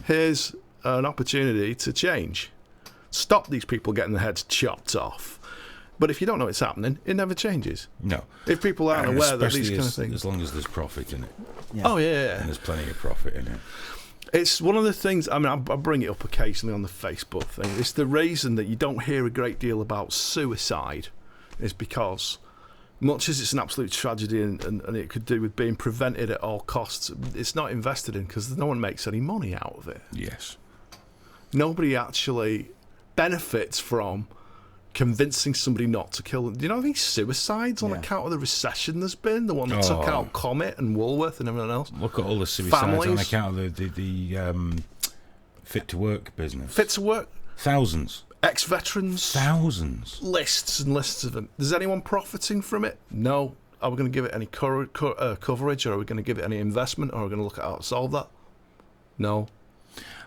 Here's an opportunity to change. Stop these people getting their heads chopped off. But if you don't know it's happening, it never changes. No. If people aren't aware that these kind of things... As long as there's profit in it. Yeah. Oh, yeah. And there's plenty of profit in it. It's one of the things... I mean, I bring it up occasionally on the Facebook thing. It's the reason that you don't hear a great deal about suicide, is because much as it's an absolute tragedy and it could do with being prevented at all costs, it's not invested in because no one makes any money out of it. Yes. Nobody actually benefits from convincing somebody not to kill them. Do you know these suicides on account of the recession there's been? The one that took out Comet and Woolworth and everything else. Look at all the suicides on account of the Fit to Work business. Fit to Work. Thousands. Ex-veterans. Thousands. Lists and lists of them. Is anyone profiting from it? No. Are we going to give it any coverage, or are we going to give it any investment, or are we going to look at how to solve that? No.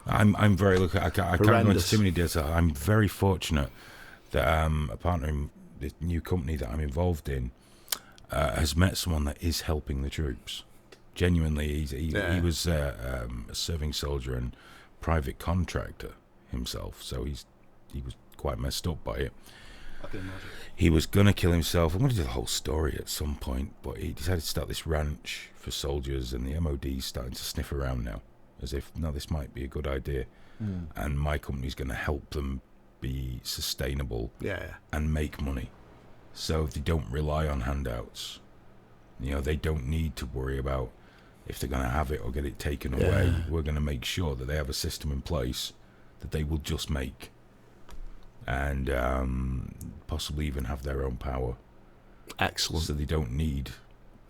I'm very lucky. I can't go into too many details. I'm very fortunate that a partner in this new company that I'm involved in has met someone that is helping the troops. Genuinely, he was a serving soldier and private contractor himself, so he was quite messed up by it. I can imagine. He was going to kill himself. I'm going to do the whole story at some point, but he decided to start this ranch for soldiers, and the MOD's starting to sniff around now, as if, no, this might be a good idea. And my company's going to help them be sustainable and make money, so they don't rely on handouts. They don't need to worry about if they're going to have it or get it taken away. We're going to make sure that they have a system in place that they will just make, and possibly even have their own power. Excellent. So they don't need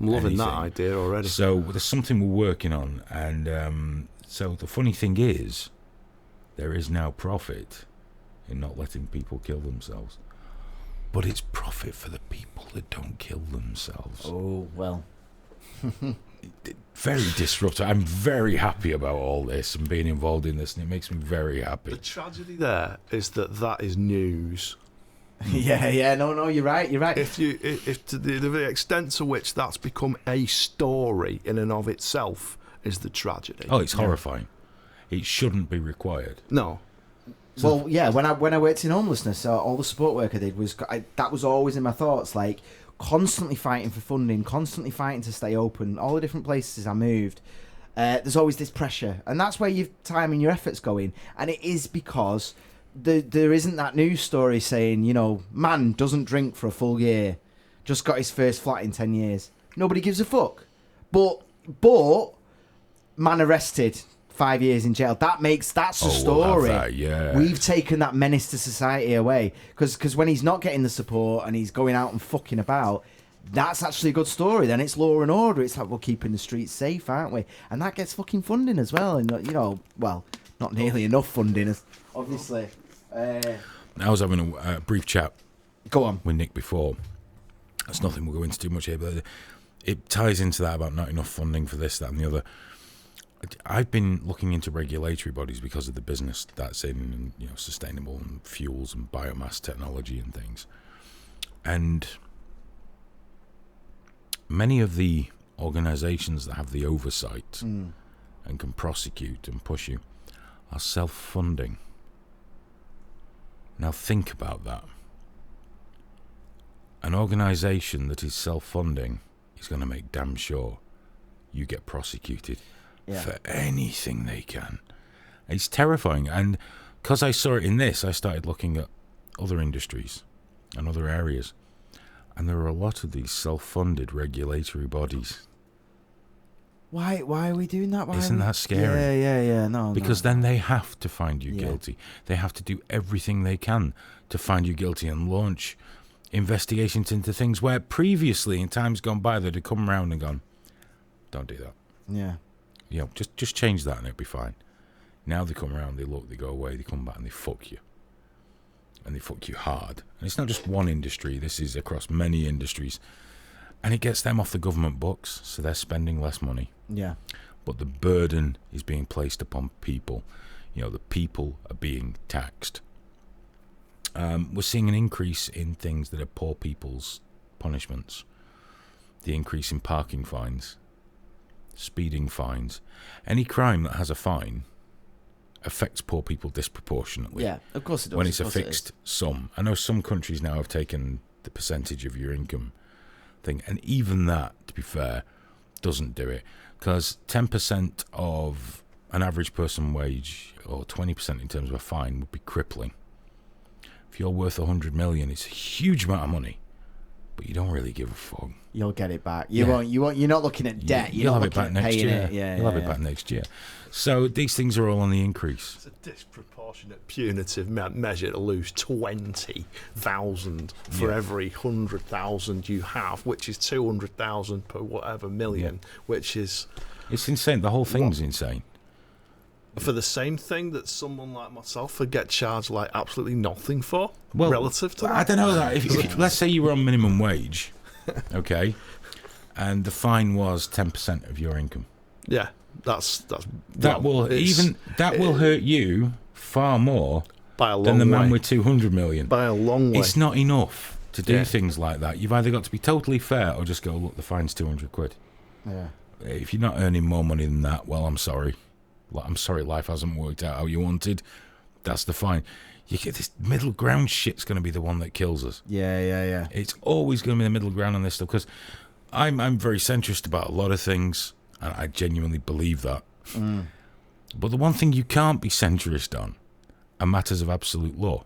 I'm loving that anything. idea already. So there's something we're working on, and so the funny thing is, there is now profit in not letting people kill themselves, but it's profit for the people that don't kill themselves. Oh, well. Very disruptive. I'm very happy about all this and being involved in this, and it makes me very The happy. tragedy there is that is news. Yeah, no, you're right. If to the extent to which that's become a story in and of itself is the tragedy. Oh, it's horrifying. It shouldn't be required. No. Well, yeah, when I worked in homelessness, all the support work I did that was always in my thoughts, like constantly fighting for funding, constantly fighting to stay open. All the different places I moved, there's always this pressure, and that's where your time and your efforts go in. And it is because there isn't that news story saying, you know, man doesn't drink for a full year, just got his first flat in 10 years. Nobody gives a fuck. But man arrested, 5 years in jail. That's a story. We'll have that, yeah. We've taken that menace to society away, because when he's not getting the support and he's going out and fucking about, that's actually a good story. Then it's law and order. It's like, we're keeping the streets safe, aren't we? And that gets fucking funding as well. And, you know, well, not nearly enough funding, obviously. I was having a brief chat Go on. with Nick before. That's nothing we'll go into too much here, but it ties into that about not enough funding for this, that and the other. I've been looking into regulatory bodies because of the business that's in, you know, sustainable and fuels and biomass technology and things. And many of the organisations that have the oversight and can prosecute and push you are self-funding. Now think about that. An organisation that is self-funding is going to make damn sure you get prosecuted for anything they can. It's terrifying. And because I saw it in this, I started looking at other industries and other areas. And there are a lot of these self-funded regulatory bodies. Why are we doing that? Isn't that scary? Yeah. No. Because then they have to find you guilty. They have to do everything they can to find you guilty and launch investigations into things where previously, in times gone by, they'd have come around and gone, don't do that. Yeah. You know, just change that and it'll be fine. Now they come around, they look, they go away, they come back and they fuck you. And they fuck you hard. And it's not just one industry, this is across many industries. And it gets them off the government books, so they're spending less money. Yeah. But the burden is being placed upon people. You know, the people are being taxed. We're seeing an increase in things that are poor people's punishments. The increase in parking fines, speeding fines. Any crime that has a fine affects poor people disproportionately. Yeah, of course it does. When it's a fixed sum. I know some countries now have taken the percentage of your income thing, and even that, to be fair, doesn't do it. Because 10% of an average person wage, or 20% in terms of a fine, would be crippling. If you're worth 100 million, it's a huge amount of money, but you don't really give a fuck. You'll get it back. You won't. You're not looking at debt. You're You'll not have it looking back at next paying year. it. Yeah, You'll have it back next year. So these things are all on the increase. It's a disproportionate punitive measure to lose 20,000 for every 100,000 you have, which is 200,000 per whatever million, which is... It's insane. The whole thing's insane. For the same thing that someone like myself would get charged like absolutely nothing for, Well, relative to that. I don't know that. If let's say you were on minimum wage, okay, and the fine was 10% of your income. Yeah, that will hurt you far more by a long than the man way. with 200 million. By a long way. It's not enough to do things like that. You've either got to be totally fair or just go, look, the fine's 200 quid. Yeah. If you're not earning more money than that, well, I'm sorry. I'm sorry life hasn't worked out how you wanted. That's the fine. You get this middle ground shit's going to be the one that kills us. Yeah. It's always going to be the middle ground on this stuff, because I'm very centrist about a lot of things, and I genuinely believe that. But the one thing you can't be centrist on are matters of absolute law.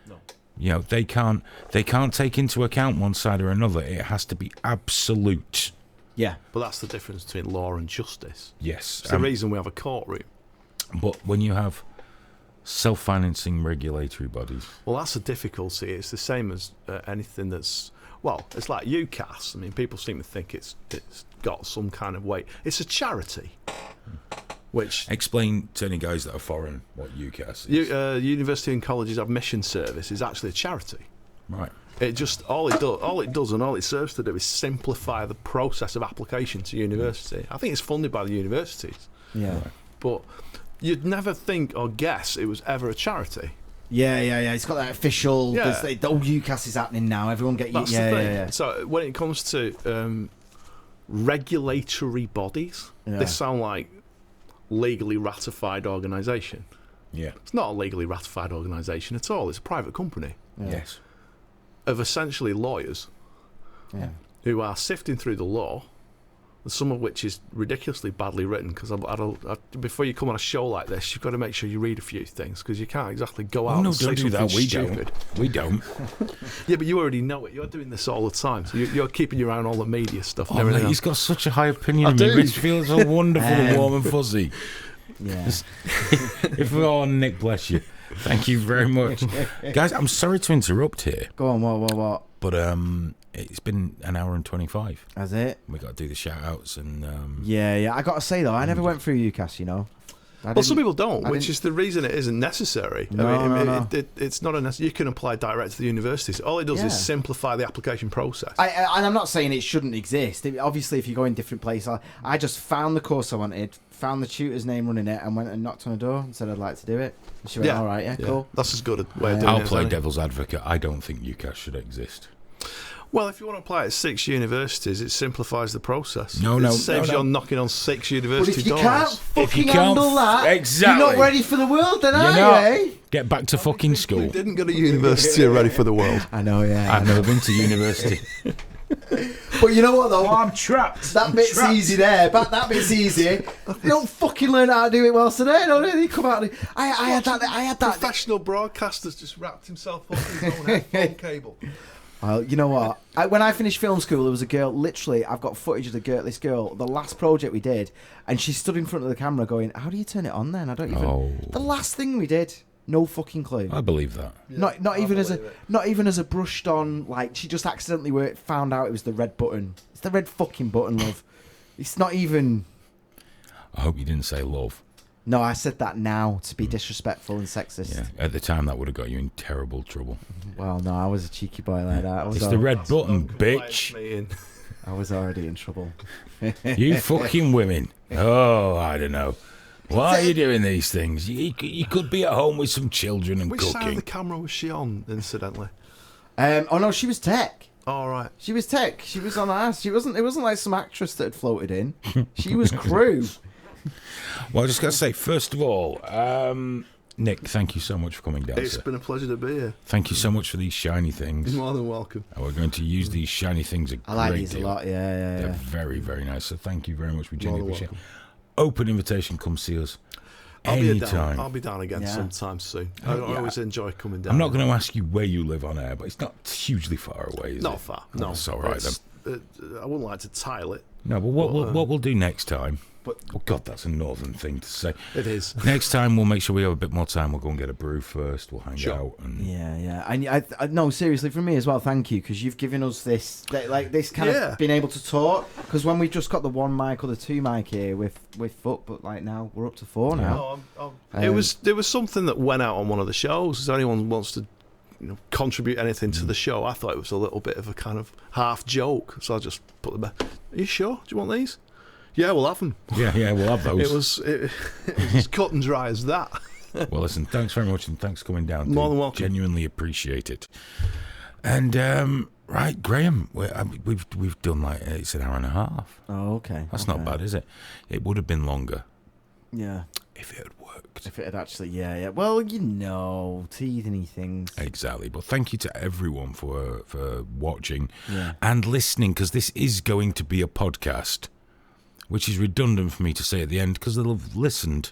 No. You know, they can't take into account one side or another. It has to be absolute. Yeah. But that's the difference between law and justice. Yes. It's the reason we have a courtroom. But when you have self-financing regulatory bodies... Well, that's a difficulty. It's the same as anything that's... well, it's like UCAS. I mean, people seem to think it's got some kind of weight. It's a charity. Which explain to any guys that are foreign what UCAS is. University and Colleges Admission Service is actually a charity. Right. It just all it does and all it serves to do is simplify the process of application to university. I think it's funded by the universities. Yeah. Right. But you'd never think or guess it was ever a charity. Yeah. It's got that official. Yeah. The UCAS is happening now. Everyone get That's the thing. yeah. So when it comes to regulatory bodies, they sound like legally ratified organisation. Yeah. It's not a legally ratified organisation at all. It's a private company Yes. of essentially lawyers who are sifting through the law, some of which is ridiculously badly written, because before you come on a show like this, you've got to make sure you read a few things, because you can't exactly go out and say don't do something that. We stupid. don't. We don't. Yeah, but you already know it. You're doing this all the time, so you're keeping your eye on all the media stuff and Oh, everything mate, he's else. got such a high opinion I of me. do. Which feels so wonderful and warm and fuzzy. Yeah. If we oh, Nick, bless you. Thank you very much. Guys, I'm sorry to interrupt here, Go on. What? but it's been an hour and 25. Has it? We got to do the shout outs and Yeah. I got to say though, I never went through UCAS. You know. Well, some people don't, which is the reason it isn't necessary. No. It's not a you can apply direct to the universities. All it does is simplify the application process. And I'm not saying it shouldn't exist. Obviously, if you go in different places, I just found the course I wanted, found the tutor's name running it, and went and knocked on a door and said I'd like to do it. And she went, all right, cool. That's as good a way of doing it. I'll play isn't it? devil's advocate. I don't think UCAS should exist. Well, if you want to apply at 6 universities, it simplifies the process. No, it saves you on knocking on 6 But university if you doors. can't fucking handle that, exactly. you're not ready for the world, then are not. you, eh? Get back to fucking We school. didn't go to university or ready for the world. I know, yeah. I've never been to university. But you know what, though? I'm trapped. That bit's easy there. But that bit's easy. You don't fucking learn how to do it well today, don't you? You come out and I had that. Professional broadcaster's just wrapped himself up in his own headphone cable. Well, you know what? When I finished film school, there was a girl. Literally, I've got footage of this girl. The last project we did, and she stood in front of the camera, going, "How do you turn it on?" Then I don't even. Oh. The last thing we did, no fucking clue. I believe that. Yeah, not even as a brushed on. Like she just accidentally found out it was the red button. It's the red fucking button, love. It's not even. I hope you didn't say love. No, I said that now to be disrespectful and sexist. Yeah. At the time, that would have got you in terrible trouble. Well, no, I was a cheeky boy like that. It's the red button, bitch. I was already in trouble. You fucking women. Oh, I don't know. Why are you doing these things? You could be at home with some children and Which side of cooking. the camera was she on, incidentally? Oh no, she was tech. All right. She was tech. She was on ass. It wasn't like some actress that had floated in. She was crew. Well, I just got to say, first of all, Nick, thank you so much for coming down. It's sir. been a pleasure to be here. Thank you so much for these shiny things. You're more than welcome. And we're going to use these shiny things a I like great these a deal. lot. Yeah. They're very, very nice. So thank you very much. We More genuinely than appreciate it. welcome. Open invitation. Come see us I'll anytime. be down again Yeah. sometime soon. I always enjoy coming down. I'm not going to ask you where you live on air, but it's not hugely far away, is it? Not far. No, That's all right then. I wouldn't like to tile it. No, but what we'll do next time. But- Oh God, that's a northern thing to say. It is. Next time we'll make sure we have a bit more time. We'll go and get a brew first. We'll hang Sure. out and Yeah. And I no, seriously, from me as well. Thank you, because you've given us this kind Yeah. of being able to talk. Because when we've just got the one mic or the two mic here with fuck, but like now we're up to four now. It was something that went out on one of the shows. If anyone wants to contribute anything to the show, I thought it was a little bit of a kind of half joke. So I just put them back. Are you sure? Do you want these? Yeah, we'll have them. yeah, we'll have those. It was as cut and dry as that. Well, listen, thanks very much, and thanks for coming down. More dude. than welcome. Genuinely appreciate it. And right, Graham, we've done like it's an hour and a half. Oh, okay. That's not bad, is it? It would have been longer Yeah. if it had worked. If it had actually, yeah. Well, teething things. Exactly. But thank you to everyone for watching Yeah. and listening, because this is going to be a podcast, which is redundant for me to say at the end because they'll have listened.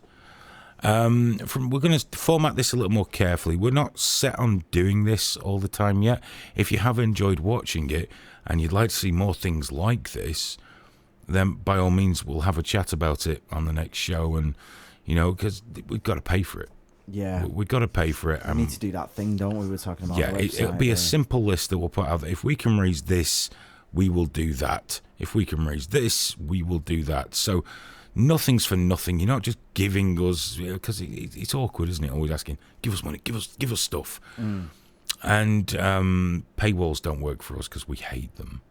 We're going to format this a little more carefully. We're not set on doing this all the time yet. If you have enjoyed watching it and you'd like to see more things like this, then by all means we'll have a chat about it on the next show. And because we've got to pay for it. Yeah. We've got to pay for it. We need to do that thing, don't we? We're talking about. Yeah, it'll be a simple list that we'll put out there. If we can raise this, we will do that. If we can raise this, we will do that. So nothing's for nothing. You're not just giving us, because it's awkward, isn't it? Always asking, give us money, give us stuff. And paywalls don't work for us because we hate them.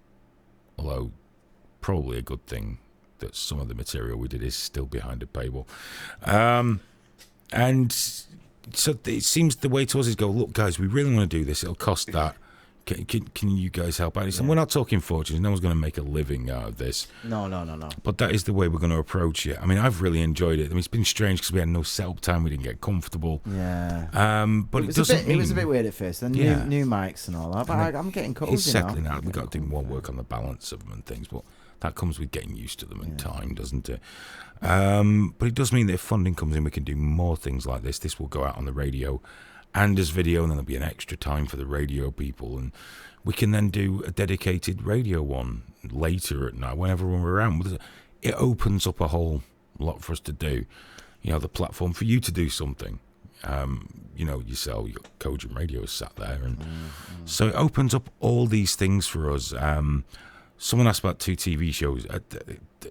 Although, probably a good thing that some of the material we did is still behind a paywall. And so it seems the way to us is go, look, guys, we really want to do this. It'll cost that. Can you guys help out? And we're not talking fortunes. No one's going to make a living out of this. No. But that is the way we're going to approach it. I mean, I've really enjoyed it. I mean, it's been strange because we had no setup time. We didn't get comfortable. Yeah. But it doesn't mean... It was a bit weird at first. Then new mics and all that. But I'm getting cozy now. It's settling out. We've got to do more work on the balance of them and things. But that comes with getting used to them in time, doesn't it? But it does mean that if funding comes in, we can do more things like this. This will go out on the radio and as video, and then there'll be an extra time for the radio people, and we can then do a dedicated radio one later at night whenever we're around. It opens up a whole lot for us to do. The platform for you to do something. Yourself, your Cogent Radio is sat there, and so it opens up all these things for us. Someone asked about 2 TV shows.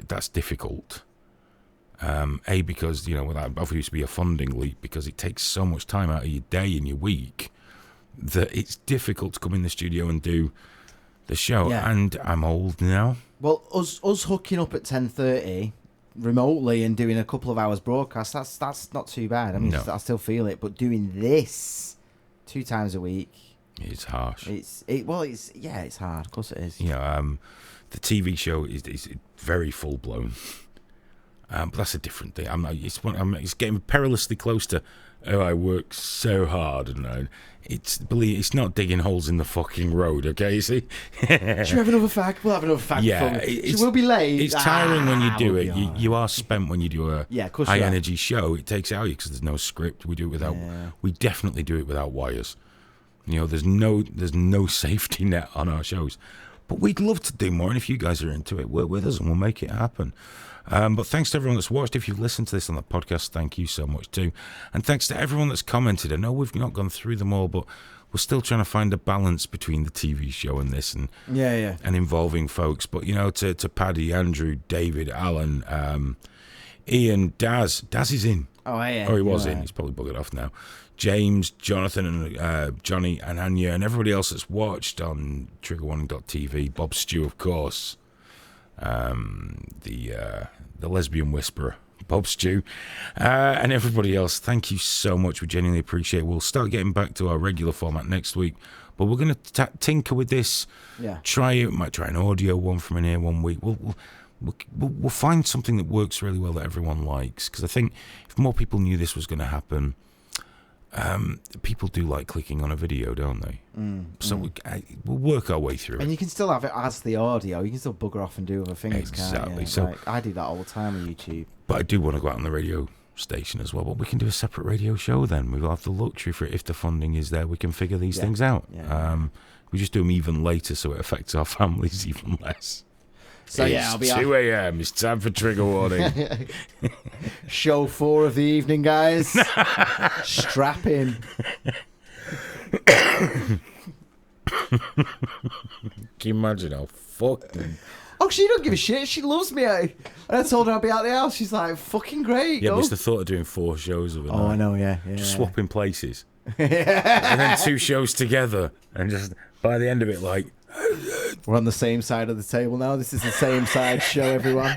That's difficult. Because, that obviously be a funding leap because it takes so much time out of your day and your week that it's difficult to come in the studio and do the show. Yeah. And I'm old now. Well, us hooking up at 10:30 remotely and doing a couple of hours broadcast, that's not too bad. I mean, I still feel it. But doing this 2 times a week... It's harsh. It's hard. Of course it is. The TV show is very full-blown. But that's a different thing. It's getting perilously close to. I work so hard, and it's not digging holes in the fucking road. Okay, you see. Should we have another fact? We'll have another fact. Yeah, we'll be late. It's tiring when you do it. You are spent when you do a high energy show. It takes out you because there's no script. We do it without. Yeah. We definitely do it without wires. There's no safety net on our shows. But we'd love to do more, and if you guys are into it, work with us, and we'll make it happen. But thanks to everyone that's watched. If you've listened to this on the podcast, thank you so much too. And thanks to everyone that's commented. I know we've not gone through them all, but we're still trying to find a balance between the TV show and this, and and involving folks. But to Paddy, Andrew, David, Alan, Ian, Daz is in. Oh yeah. Or he was in. He's probably buggered off now. James, Jonathan, and Johnny, and Anya, and everybody else that's watched on triggerwarning.tv. Bob Stew, of course. The lesbian whisperer, Bob Stew, and everybody else. Thank you so much. We genuinely appreciate it. We'll start getting back to our regular format next week, but we're going to tinker with this. Yeah. Might try an audio one from in here one week. We'll find something that works really well that everyone likes, because I think if more people knew this was going to happen, people do like clicking on a video, don't they? So we'll work our way through it. And you can still have it as the audio. You can still bugger off and do other things. Exactly. Can't you? So I do that all the time on YouTube. But I do want to go out on the radio station as well. But we can do a separate radio show then. We'll have the luxury for it. If the funding is there, we can figure these things out. Yeah. We just do them even later, so it affects our families even less. So I'll be 2 a.m. It's time for trigger warning. Show 4 of the evening, guys. Strap in. Can you imagine how fucking... Oh, she don't give a shit. She loves me. And I told her I'd be out the house. She's like, fucking great. Yeah, but it's the thought of doing 4 shows of it. Oh, I know, yeah. Just swapping places. And then 2 shows together. And just by the end of it, like... We're on the same side of the table now. This is the same side show, everyone.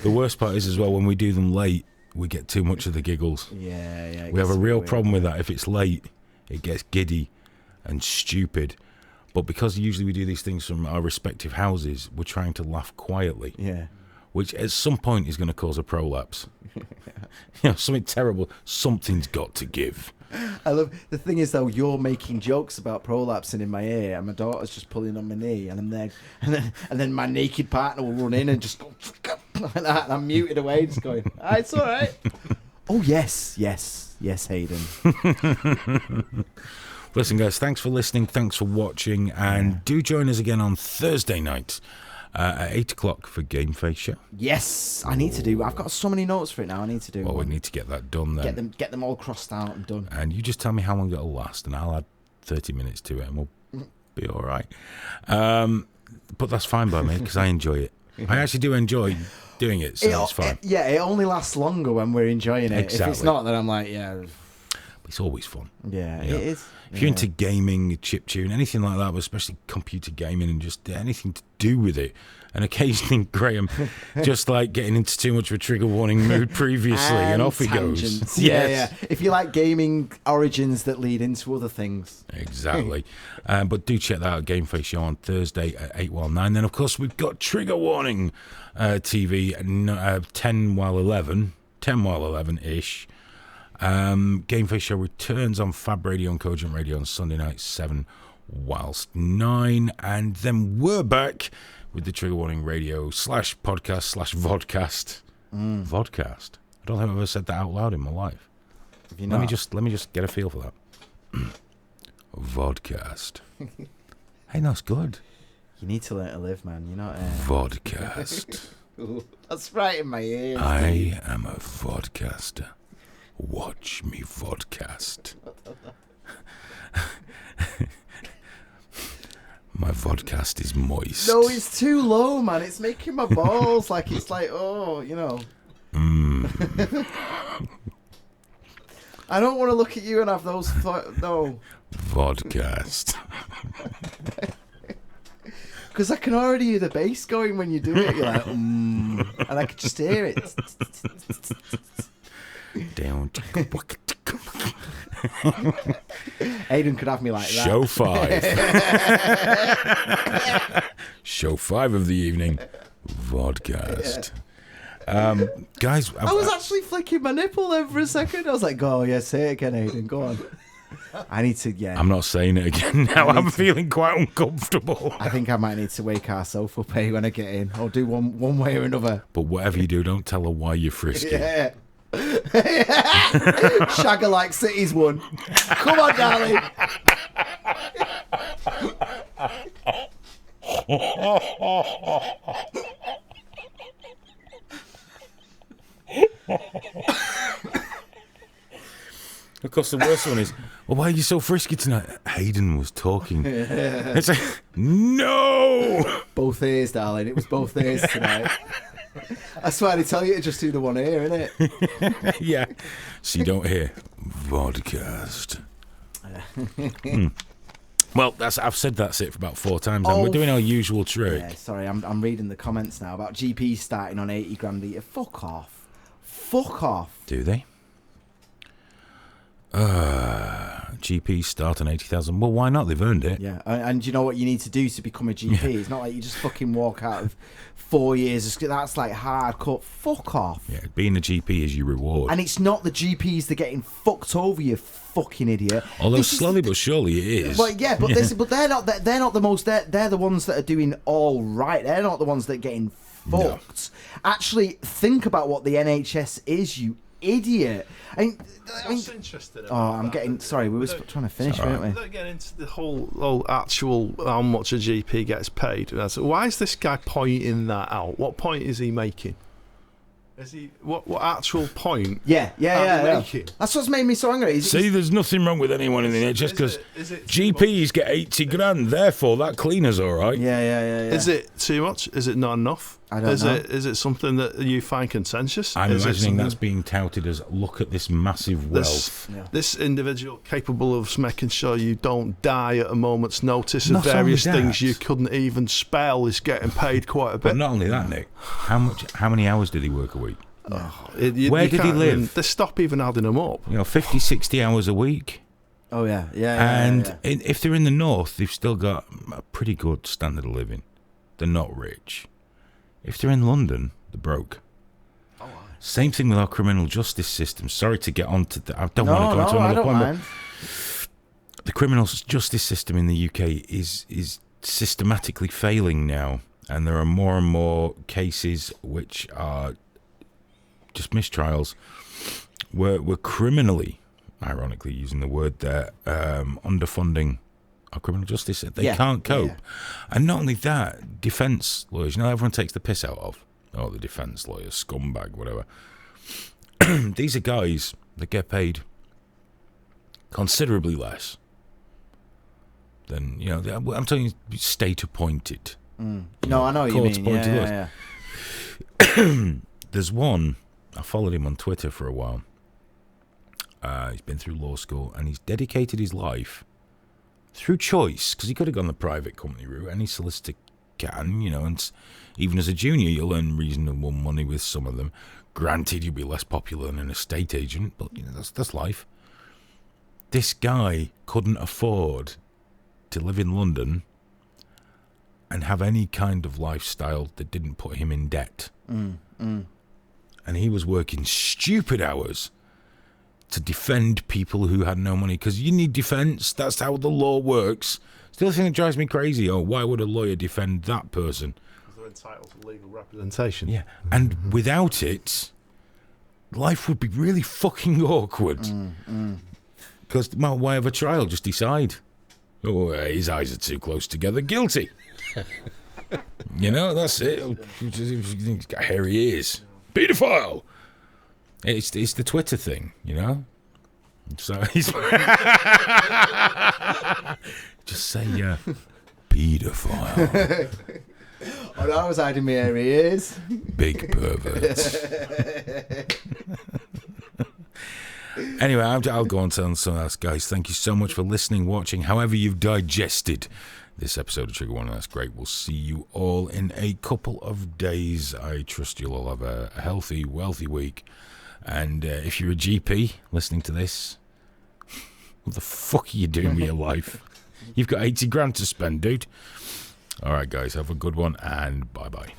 The worst part is as well, when we do them late, we get too much of the giggles. Yeah. We have a real problem with that. If it's late, it gets giddy and stupid. But because usually we do these things from our respective houses, we're trying to laugh quietly. Yeah. Which at some point is going to cause a prolapse. Something terrible. Something's got to give. I love the thing is though, you're making jokes about prolapsing in my ear, and my daughter's just pulling on my knee, and I'm there, and then my naked partner will run in and just go like that, and I'm muted away, just going, it's all right. Oh yes, Hayden. Listen, guys, thanks for listening, thanks for watching, and do join us again on Thursday night At 8 o'clock for Game Face Show. Yes, I need to do. I've got so many notes for it now. I need to do. Well, we need to get that done then. Get them all crossed out and done. And you just tell me how long it'll last, and I'll add 30 minutes to it, and we'll be all right. But that's fine by me because I enjoy it. I actually do enjoy doing it, so it's fine. It only lasts longer when we're enjoying it. Exactly. If it's not, then I'm like, yeah. It's always fun. Yeah, You know, it is. If you're into gaming, chiptune, anything like that, but especially computer gaming and just anything to do with it, and occasionally Graham just like getting into too much of a trigger warning mood previously, and off he goes. Tangents. Yeah. If you like gaming origins that lead into other things. Exactly. But do check that out, Game Face Show on Thursday at 8 while 9. Then, of course, we've got Trigger Warning TV at 10 while 11-ish. Game Face Show returns on Fab Radio and Cogent Radio on Sunday night, 7 whilst 9. And then we're back with the Trigger Warning Radio /podcast/vodcast. Vodcast. I don't think I've ever said that out loud in my life. Let me just get a feel for that. Vodcast. Hey, that's good. You need to learn to live, man. You're not. Vodcast. That's right in my ears. I am a vodcaster. Watch me vodcast. My vodcast is moist. No, it's too low, man. It's making my balls like it's like, oh, you know. I don't want to look at you and have those thoughts. No. Vodcast. Because I can already hear the bass going when you do it. You're like, and I can just hear it. Down. Aidan could have me like that. Show 5. Show 5 of the evening. Vodcast. Guys, I was actually flicking my nipple there for a second. I was like, "Oh yeah, say it again, Aidan. Go on." I need to. Yeah. I'm not saying it again now. I'm feeling quite uncomfortable. I think I might need to wake ourselves up, when I get in, or do one way or another. But whatever you do, don't tell her why you're frisky. Yeah. Shagger like City's won. Come on, darling. Of course, the worst one is, well, why are you so frisky tonight? Hayden was talking. It's like, no! Both ears, darling. It was both ears tonight. That's why they tell you to just do the one ear, innit? Yeah. So you don't hear vodcast. Well, I've said that's it for about 4 times, and we're doing our usual trick. Yeah, sorry, I'm reading the comments now about GPs starting on 80 grand a year. Fuck off. Fuck off. Do they? GPs start on 80,000. Well, why not? They've earned it. Yeah, and you know what you need to do to become a GP? Yeah. It's not like you just fucking walk out of 4 years. That's like hardcore. Fuck off. Yeah, being a GP is your reward. And it's not the GPs that are getting fucked over, you fucking idiot. Although slowly but surely it is. Well, yeah, but they're not the most. They're the ones that are doing all right. They're not the ones that are getting fucked. No. Actually, think about what the NHS is, you idiot. I mean, interesting. I'm getting sorry. We were trying to finish, weren't we? Don't get into the whole actual how much a GP gets paid. Why is this guy pointing that out? What point is he making? Is he what actual point? Yeah. Making? That's what's made me so angry. See, there's nothing wrong with anyone in the NHS because GPs get 80 grand. Therefore, that cleaner's all right. Yeah. Is it too much? Is it not enough? I don't know. Is it something that you find contentious? I'm imagining that's being touted as, look at this massive wealth. This individual capable of making sure you don't die at a moment's notice of various things you couldn't even spell is getting paid quite a bit. But not only that, Nick, how many hours did he work a week? Where did he live? They stop even adding them up. 50, 60 hours a week. Oh, yeah. And if they're in the north, they've still got a pretty good standard of living. They're not rich. If they're in London, they're broke. Same thing with our criminal justice system. Sorry to get on to that. I don't want to go into another point. But the criminal justice system in the UK is systematically failing now. And there are more and more cases which are just mistrials. We're criminally, ironically using the word there, underfunding our criminal justice. They can't cope. And not only that, defence lawyers, everyone takes the piss out of. Oh, the defence lawyer, scumbag, whatever. These are guys that get paid considerably less than, I'm telling you, state appointed. No, I know what you mean. Yeah. There's one, I followed him on Twitter for a while. He's been through law school and he's dedicated his life through choice, because he could have gone the private company route. Any solicitor can, and even as a junior, you'll earn reasonable money with some of them. Granted, you'll be less popular than an estate agent, but that's life. This guy couldn't afford to live in London and have any kind of lifestyle that didn't put him in debt. And he was working stupid hours to defend people who had no money, because you need defence. That's how the law works. It's the other thing that drives me crazy. Oh, why would a lawyer defend that person? Because they're entitled to legal representation. Yeah, and without it, life would be really fucking awkward. Because why have a trial? Just decide. Oh, his eyes are too close together. Guilty. That's it. He's got hairy ears. Paedophile. It's the Twitter thing, So he's just say paedophile. Oh, no, I was hiding my hairy ears. Big pervert. Anyway, I'll go on to something else, guys. Thank you so much for listening, watching, however you've digested this episode of Trigger Warning. That's great. We'll see you all in a couple of days. I trust you'll all have a healthy, wealthy week. And if you're a GP listening to this, what the fuck are you doing with your life? You've got 80 grand to spend, dude. All right, guys, have a good one, and bye-bye.